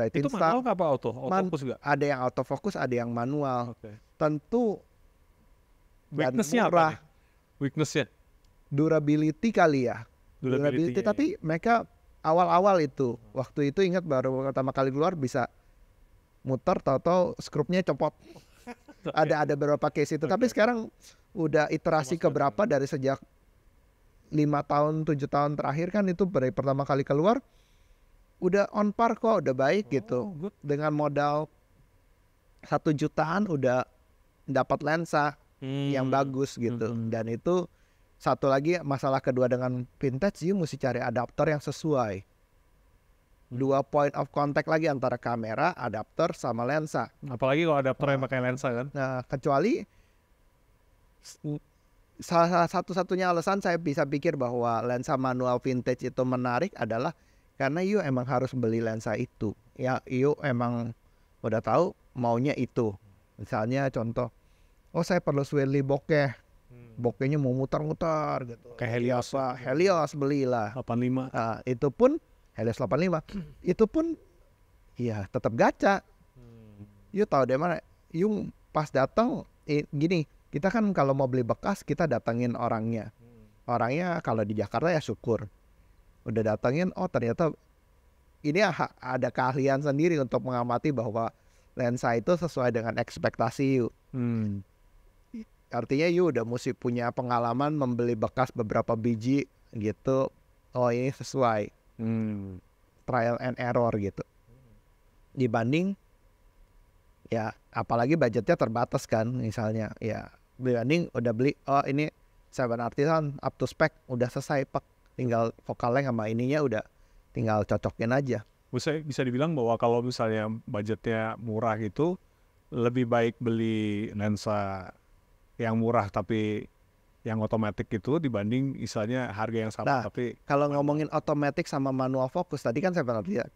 itu manual apa autofocus juga? Ada yang autofocus, ada yang manual. Tentu weakness-nya apa nih? Weakness-nya? Durability kali ya. Durability tapi mereka awal-awal itu, waktu itu ingat baru pertama kali keluar bisa muter, tahu-tahu skrupnya copot. Ada beberapa case itu, tapi sekarang udah iterasi keberapa dari sejak 5 tahun 7 tahun terakhir kan itu dari pertama kali keluar udah on par kok, udah baik gitu. Dengan modal 1 jutaan udah dapat lensa yang bagus gitu. Dan itu satu lagi masalah kedua dengan vintage, you mesti cari adapter yang sesuai. 2 point of contact lagi antara kamera, adapter sama lensa. Apalagi kalau adapter yang pakai lensa kan. Nah, kecuali salah satu-satunya alasan saya bisa pikir bahwa lensa manual vintage itu menarik adalah karena you emang harus beli lensa itu. Ya, you emang udah tahu maunya itu. Misalnya contoh, oh saya perlu Swirly bokeh. Bokehnya mau muter-muter gitu. Kayak Helios belilah 85. Itu pun Helios 85. Itu pun ya tetap gacha. You tahu deh mana? You pas datang gini, kita kan kalau mau beli bekas kita datangin orangnya. Orangnya kalau di Jakarta ya syukur. Udah datangin, oh ternyata ini ada keahlian sendiri untuk mengamati bahwa lensa itu sesuai dengan ekspektasi you. Artinya you udah mesti punya pengalaman membeli bekas beberapa biji gitu. Oh ini sesuai. Trial and error gitu. Dibanding ya apalagi budgetnya terbatas kan, misalnya ya dibanding udah beli oh ini 7 Artisan up to spec udah selesai pak, tinggal focal length sama ininya udah tinggal cocokin aja. Bisa dibilang bahwa kalau misalnya budgetnya murah itu lebih baik beli lensa yang murah tapi yang otomatis itu dibanding misalnya harga yang sama. Tapi kalau ngomongin otomatis sama manual fokus tadi kan saya pernah lihat,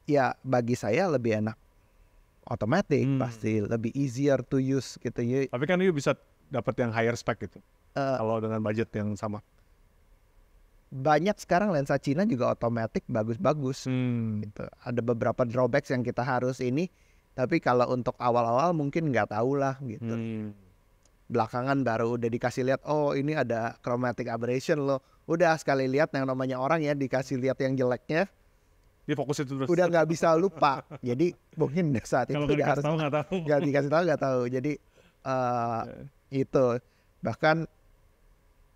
ya bagi saya lebih enak otomatis, pasti lebih easier to use gitu ya. Tapi kan you bisa dapat yang higher spec gitu kalau dengan budget yang sama. Banyak sekarang lensa Cina juga otomatis bagus-bagus gitu. Ada beberapa drawbacks yang kita harus ini, tapi kalau untuk awal-awal mungkin nggak tahu lah gitu. Belakangan baru udah dikasih lihat, oh ini ada chromatic aberration loh. Udah sekali lihat yang namanya orang ya dikasih lihat yang jeleknya, dia fokus itu terus. Udah nggak bisa lupa. Jadi mungkin saat itu udah harus nggak dikasih tahu nggak tahu. Jadi itu bahkan,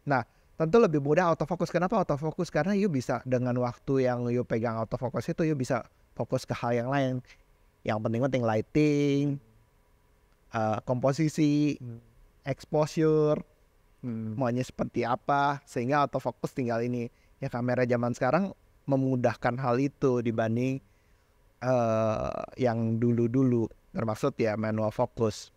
nah tentu lebih mudah autofocus. Kenapa autofocus? Karena you bisa dengan waktu yang you pegang autofocus itu you bisa fokus ke hal yang lain. Yang penting lighting, komposisi, exposure, maunya seperti apa, sehingga autofocus tinggal ini. Ya kamera zaman sekarang memudahkan hal itu dibanding yang dulu-dulu, termasuk ya manual focus.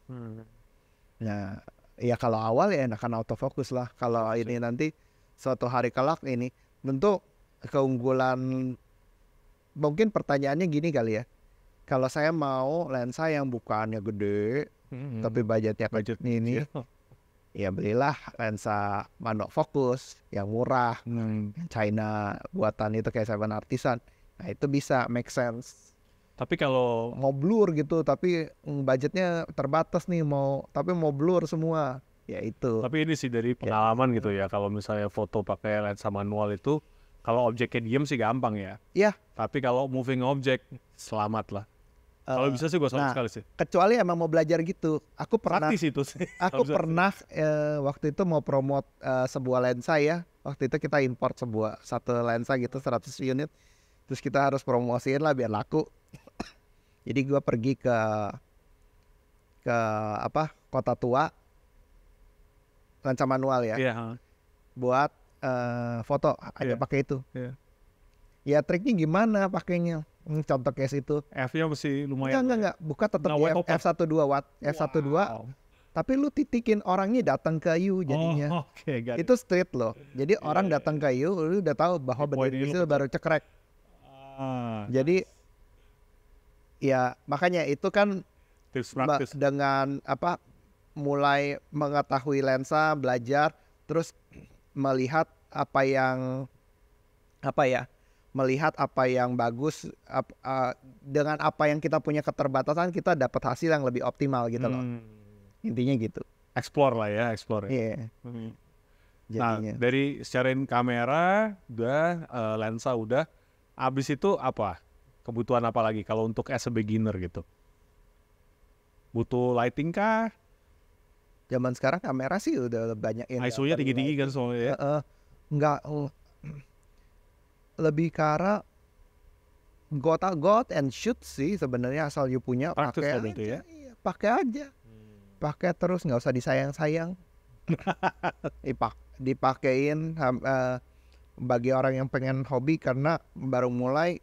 Nah, ya kalau awal ya enakan autofocus lah. Kalau ini nanti suatu hari kelak ini, tentu keunggulan, mungkin pertanyaannya gini kali ya. Kalau saya mau lensa yang bukannya gede, tapi budgetnya ini, ya belilah lensa manual fokus yang murah, China buatan itu kayak 7 Artisan. Nah itu bisa make sense. Tapi kalau mau blur gitu, tapi budgetnya terbatas nih, tapi mau blur semua. Ya itu. Tapi ini sih dari pengalaman gitu ya, kalau misalnya foto pakai lensa manual itu, kalau objeknya diem sih gampang ya. Ya. Tapi kalau moving object, selamat lah. Kalau bisa sih gue salut sekali sih. Kecuali emang mau belajar gitu. Aku pernah. Praktis itu sih. Aku pernah waktu itu mau promote sebuah lensa ya. Waktu itu kita import satu lensa gitu 100 unit. Terus kita harus promosiin lah biar laku. Jadi gue pergi ke Kota Tua, lensa manual ya. Iya. Buat foto aja pakai itu. Ya triknya gimana pakainya? Contoh case itu. F-nya masih lumayan. Enggak. Buka tetap F12 watt. F12. Tapi lu titikin orangnya datang ke you jadinya. Itu street loh. Jadi orang datang ke you, lu udah tahu bahwa benda itu baru cekrek. Jadi ya makanya itu kan dengan mulai mengetahui lensa, belajar, terus melihat melihat apa yang bagus, dengan apa yang kita punya keterbatasan kita dapat hasil yang lebih optimal gitu loh. Intinya gitu. Explore lah ya, explore. Iya. Nah, dari secarin kamera udah, lensa udah, abis itu apa? Kebutuhan apa lagi kalau untuk as a beginner gitu? Butuh lighting kah? Zaman sekarang kamera sih udah banyak ISO-nya tinggi-tinggi kan soalnya ya? Enggak. Lebih ke arah go out and shoot sih sebenarnya, asal you punya pakai aja. Ya? Iya, pakai aja. Pakai terus, nggak usah disayang-sayang. Dipakein bagi orang yang pengen hobi, karena baru mulai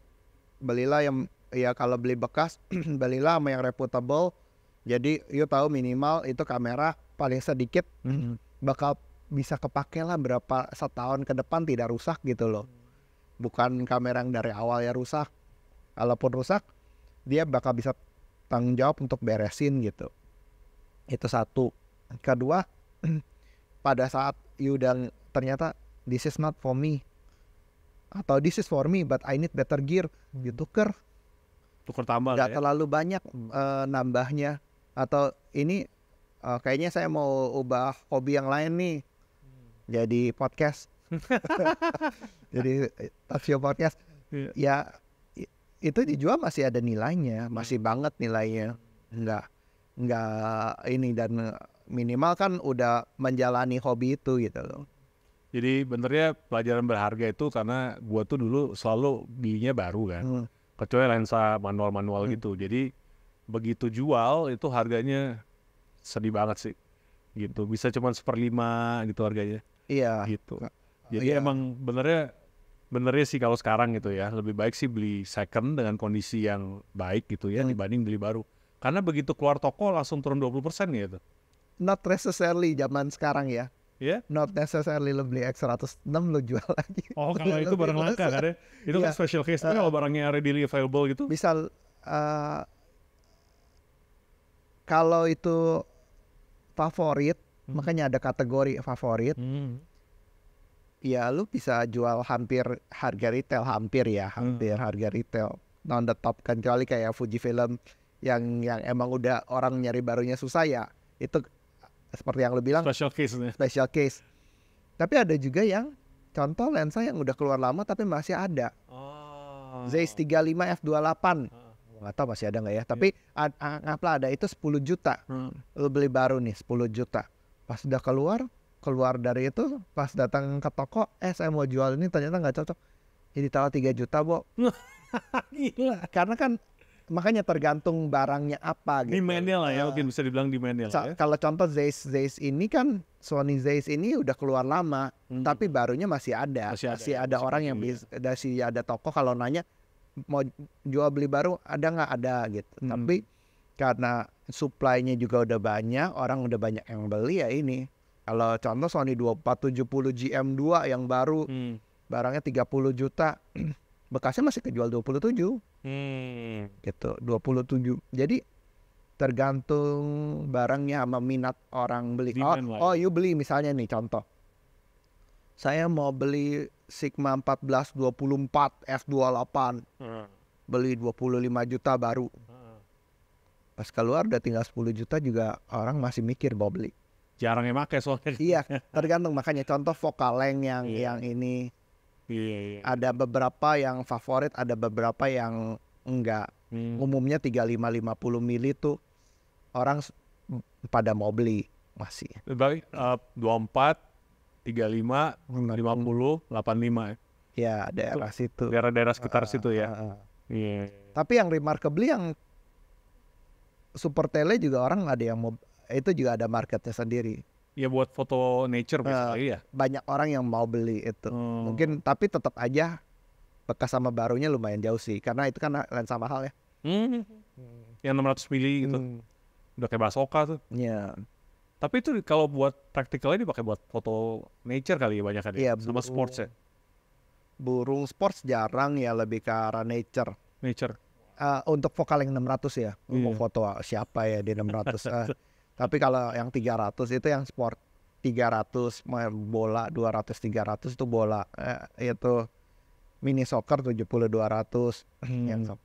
belilah yang ya, kalau beli bekas belilah sama yang reputable. Jadi you tahu minimal itu kamera paling sedikit bakal bisa kepake lah berapa setahun ke depan tidak rusak gitu loh. Bukan kamera yang dari awal ya rusak. Kalaupun rusak, dia bakal bisa tanggung jawab untuk beresin gitu. Itu satu. Kedua, pada saat you udah ternyata this is not for me, atau this is for me but I need better gear, you tuker tambah. Gak terlalu banyak nambahnya. Atau ini kayaknya saya mau ubah hobi yang lain nih, jadi podcast. Jadi talk show podcast. Ya itu dijual masih ada nilainya, masih banget nilainya. Enggak ini, dan minimal kan udah menjalani hobi itu gitu loh. Jadi benernya pelajaran berharga itu karena gua tuh dulu selalu belinya baru kan. Kecuali lensa manual gitu. Jadi begitu jual itu harganya sedih banget sih. Gitu. Bisa cuma 1/5 gitu harganya. Iya. Gitu. Jadi emang benernya sih kalau sekarang gitu ya, lebih baik sih beli second dengan kondisi yang baik gitu ya, dibanding beli baru. Karena begitu keluar toko langsung turun 20% gitu. Not necessarily zaman sekarang ya. Yeah? Not necessarily lo beli X106 lo jual lagi. Oh, kalau itu barang langka kan ya? Itu kan special case. Tapi kalau barangnya readily available gitu? Misal kalau itu favorit, makanya ada kategori favorit. Ya lu bisa jual hampir harga retail, hampir harga retail. On the top, kecuali kayak Fujifilm yang emang udah orang nyari barunya susah ya. Itu seperti yang lu bilang special case. Tapi ada juga yang contoh lensa yang udah keluar lama tapi masih ada. Zeiss 35 f/28. Nggak tahu masih ada nggak ya. Tapi anggaplah ada, itu 10 juta. Lu beli baru nih 10 juta. Pas udah keluar dari itu, pas datang ke toko, saya mau jual ini, ternyata nggak cocok, jadi tahu 3 juta, Bo. Gila. Karena kan makanya tergantung barangnya apa gitu. Demand-nya lah ya, mungkin bisa dibilang demand-nya lah ya. Kalau contoh Zeiss ini kan, Sony Zeiss ini udah keluar lama, tapi barunya masih ada. Masih ada orang yang masih ada toko, kalau nanya mau jual beli baru ada nggak, ada gitu. Tapi karena supply-nya juga udah banyak, orang udah banyak yang beli ya ini. Kalau contoh Sony 2470 GM2 yang baru, barangnya 30 juta, bekasnya masih kejual 27. Gitu, 27. Jadi tergantung barangnya sama minat orang beli. You beli misalnya nih contoh. Saya mau beli Sigma 1424 f/28. Beli 25 juta baru. Pas keluar udah tinggal 10 juta juga orang masih mikir mau beli. jarang yang pakai soalnya. Iya, tergantung, makanya contoh Focalength yang Iya. yang ini Iya. ada beberapa yang favorit, ada beberapa yang enggak. Umumnya 35-50 mili tuh orang pada mau beli masih. Baik, 24, 35, 50, 85 ya. Ya daerah situ. Daerah-daerah sekitar situ ya. Iya. Tapi yang remarkably yang super tele juga orang ada yang mau, itu juga ada marketnya sendiri. Ya buat foto nature misalnya ya. Banyak orang yang mau beli itu. Mungkin tapi tetap aja bekas sama barunya lumayan jauh sih, karena itu kan lensa mahal ya. Yang 600 mili gitu. Udah kayak Basoka tuh. Iya. Tapi itu kalau buat praktikalnya dipakai buat foto nature kali ya banyak kan ya. Iya, Sama sports ya. Burung sports jarang ya, lebih ke arah nature. Nature. Untuk Focalength 600 ya, lu mau Iya. foto siapa ya di 600. Tapi kalau yang 300 itu yang sport. 300 main bola, 200 300 itu bola. Itu mini soccer 70-200 yang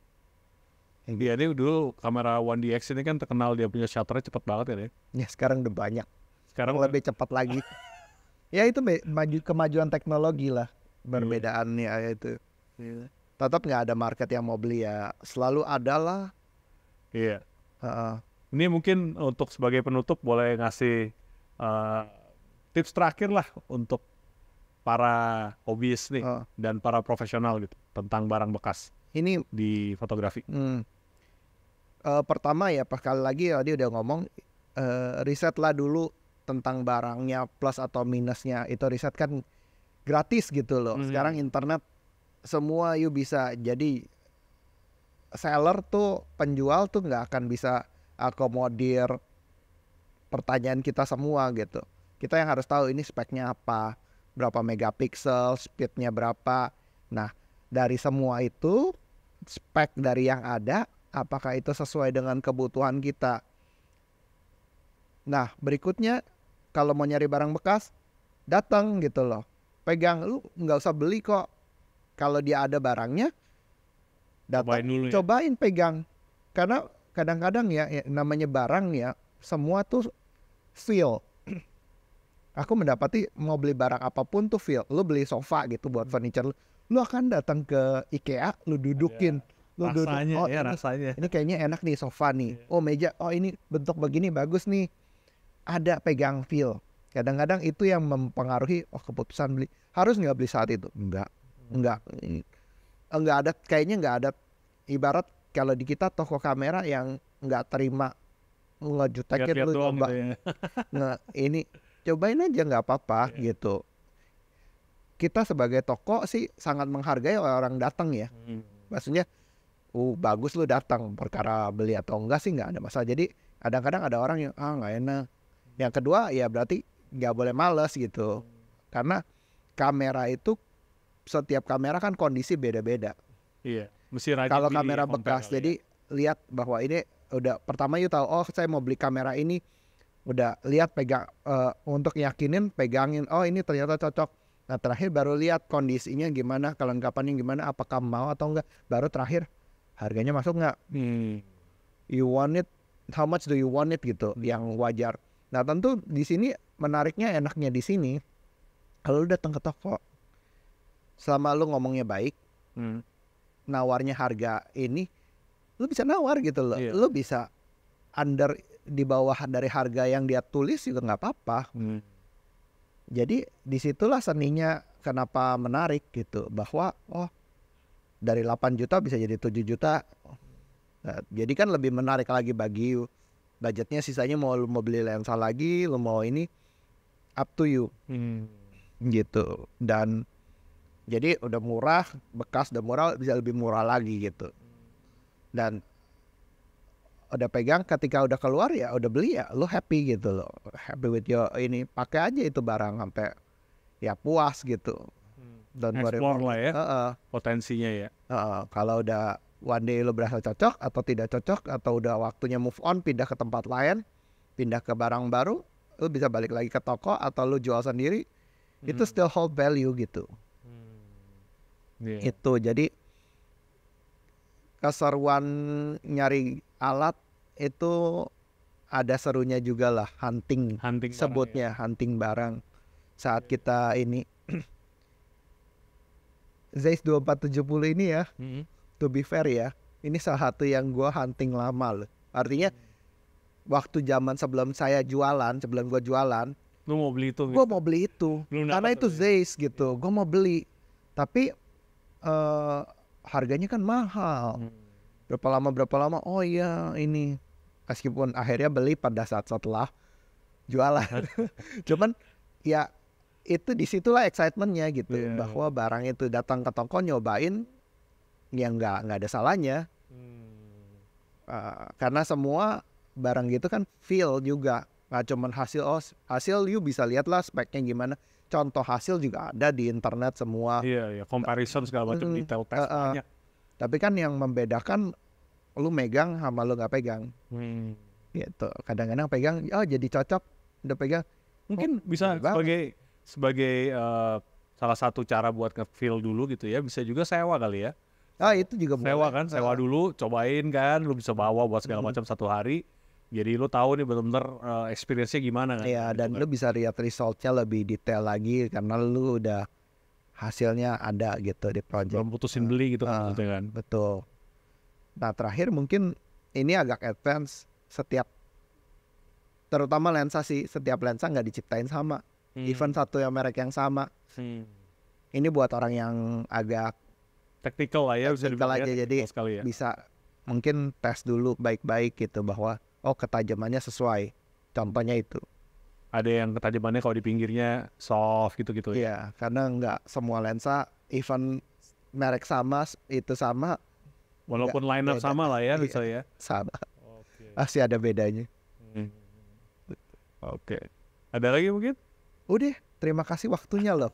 Iya, ini dulu kamera 1DX ini kan terkenal dia punya shutternya cepet banget ya deh. ya sekarang udah banyak. Sekarang Lebih cepat lagi. Ya itu kemajuan teknologi lah. Perbedaannya itu. Tetap nggak ada market yang mau beli ya. Selalu ada lah. Iya. Ini mungkin untuk sebagai penutup boleh ngasih tips terakhir lah untuk para hobis nih dan para profesional gitu tentang barang bekas Ini di fotografi. Pertama ya, sekali lagi tadi udah ngomong, riset lah dulu tentang barangnya plus atau minusnya. Itu riset kan gratis gitu loh. Sekarang internet semua you bisa. Jadi seller tuh, penjual tuh nggak akan bisa akomodir pertanyaan kita semua gitu. Kita yang harus tahu ini speknya apa, berapa megapiksel, speednya berapa. Nah dari semua itu, spek dari yang ada, apakah itu sesuai dengan kebutuhan kita. Nah berikutnya, kalau mau nyari barang bekas, datang gitu loh, pegang, lu nggak usah beli kok. Kalau dia ada barangnya, datang, cobain pegang. Karena kadang-kadang ya namanya barang ya, semua tuh feel. Aku mendapati mau beli barang apapun tuh feel. Lu beli sofa gitu buat furniture, lu akan datang ke IKEA, lu dudukin. Lu rasanya, duduk, rasanya. Ini kayaknya enak nih sofa nih. Oh meja, oh ini bentuk begini bagus nih. Ada pegang feel. Kadang-kadang itu yang mempengaruhi keputusan beli. Harus nggak beli saat itu? Enggak ada, kayaknya nggak ada. Ibarat kalau di kita toko kamera yang nggak terima ngejutekin lu coba gitu ya. Ini cobain aja nggak apa-apa gitu. Kita sebagai toko sih sangat menghargai orang datang ya. Maksudnya bagus lu datang, perkara beli atau enggak sih nggak ada masalah. Jadi kadang-kadang ada orang yang nggak enak. Yang kedua ya berarti nggak boleh males gitu. Karena kamera itu, setiap kamera kan kondisi beda-beda. Iya, mesti rajin. Kalau kamera bekas, jadi lihat bahwa ini udah, pertama you tahu, oh saya mau beli kamera ini, udah lihat pegang, untuk yakinin pegangin, oh ini ternyata cocok. Nah terakhir baru lihat kondisinya gimana, kelengkapannya gimana, apakah mau atau enggak. Baru terakhir harganya masuk nggak? You want it, how much do you want it gitu, yang wajar. Nah tentu di sini menariknya, enaknya di sini, kalau lu datang ke toko, selama lu ngomongnya baik, nawarnya harga ini, lu bisa nawar gitu loh. Iya. Lu bisa under, di bawah dari harga yang dia tulis juga nggak apa-apa. Jadi disitulah seninya kenapa menarik gitu, bahwa dari 8 juta bisa jadi 7 juta. Nah, jadi kan lebih menarik lagi bagi you. Budgetnya sisanya mau beli lensa lagi, lu mau ini, up to you. Gitu. Dan jadi udah murah, bekas udah murah, bisa lebih murah lagi gitu. Dan udah pegang, ketika udah keluar ya udah beli ya, lu happy gitu loh. Happy with your ini, pakai aja itu barang sampai ya puas gitu. Dan explore lah ya potensinya ya. Kalau udah one day lu berasa cocok atau tidak cocok, atau udah waktunya move on, pindah ke tempat lain, pindah ke barang baru, lu bisa balik lagi ke toko atau lu jual sendiri, itu still hold value gitu. Itu jadi keseruan nyari alat itu ada serunya juga lah hunting Hunting barang, sebutnya hunting barang saat kita ini Zeiss 2470 ini ya. To be fair ya, ini salah satu yang gua hunting lama loh. Artinya waktu zaman sebelum gua jualan, Lu mau beli itu? gua mau beli itu. Belum Karena dapat itu tuh, ya? Zeiss gitu. Gua mau beli. Tapi harganya kan mahal. Berapa lama? Oh iya ini. Meskipun akhirnya beli pada saat setelah jualan. Cuman ya itu disitulah excitementnya gitu. Iya. Bahwa barang itu datang ke toko nyobain, ya nggak ada salahnya. Karena semua barang gitu kan feel juga, nggak cuman hasil you bisa lihat lah speknya gimana, contoh hasil juga ada di internet semua. Iya, comparison segala macam, detail test banyak. Tapi kan yang membedakan lu megang sama lu nggak pegang gitu. Kadang-kadang pegang jadi cocok, udah pegang Mungkin bisa sebagai salah satu cara buat nge-feel dulu gitu ya, bisa juga sewa kali ya. Itu juga Sewa boleh. kan, sewa dulu, cobain kan, lu bisa bawa buat segala macam 1 hari. Jadi lu tahu nih benar-benar experience-nya gimana kan. Iya, gitu dan kan. lu bisa lihat resultnya lebih detail lagi karena lu udah hasilnya ada gitu di project. Belum putusin beli gitu kan maksudnya kan. Betul. Nah terakhir mungkin ini agak advance, terutama lensa sih, setiap lensa nggak diciptain sama. Even satu yang merek yang sama. Ini buat orang yang agak Technical lah ya, bisa technical dibilang aja, ya, jadi technical sekali ya. bisa mungkin tes dulu baik-baik gitu bahwa ketajamannya sesuai. Contohnya itu. Ada yang ketajamannya kalau di pinggirnya soft gitu-gitu ya. Iya, karena nggak semua lensa, even merek sama, itu sama, Walaupun line up beda. sama lah ya, Iya. bisa ya. sama. Oke. Masih ada bedanya. Oke. Ada lagi mungkin? Udah, terima kasih waktunya loh.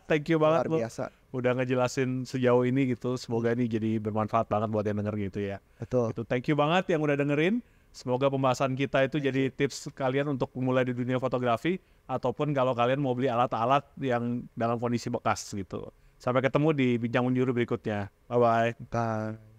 Thank you Luar banget lo biasa. udah ngejelasin sejauh ini gitu. Semoga ini jadi bermanfaat banget buat yang denger gitu ya. Betul. Itu thank you banget yang udah dengerin. Semoga pembahasan kita itu jadi tips kalian untuk memulai di dunia fotografi, ataupun kalau kalian mau beli alat-alat yang dalam kondisi bekas gitu. Sampai ketemu di bincang menjuru berikutnya. Bye bye. Bukan.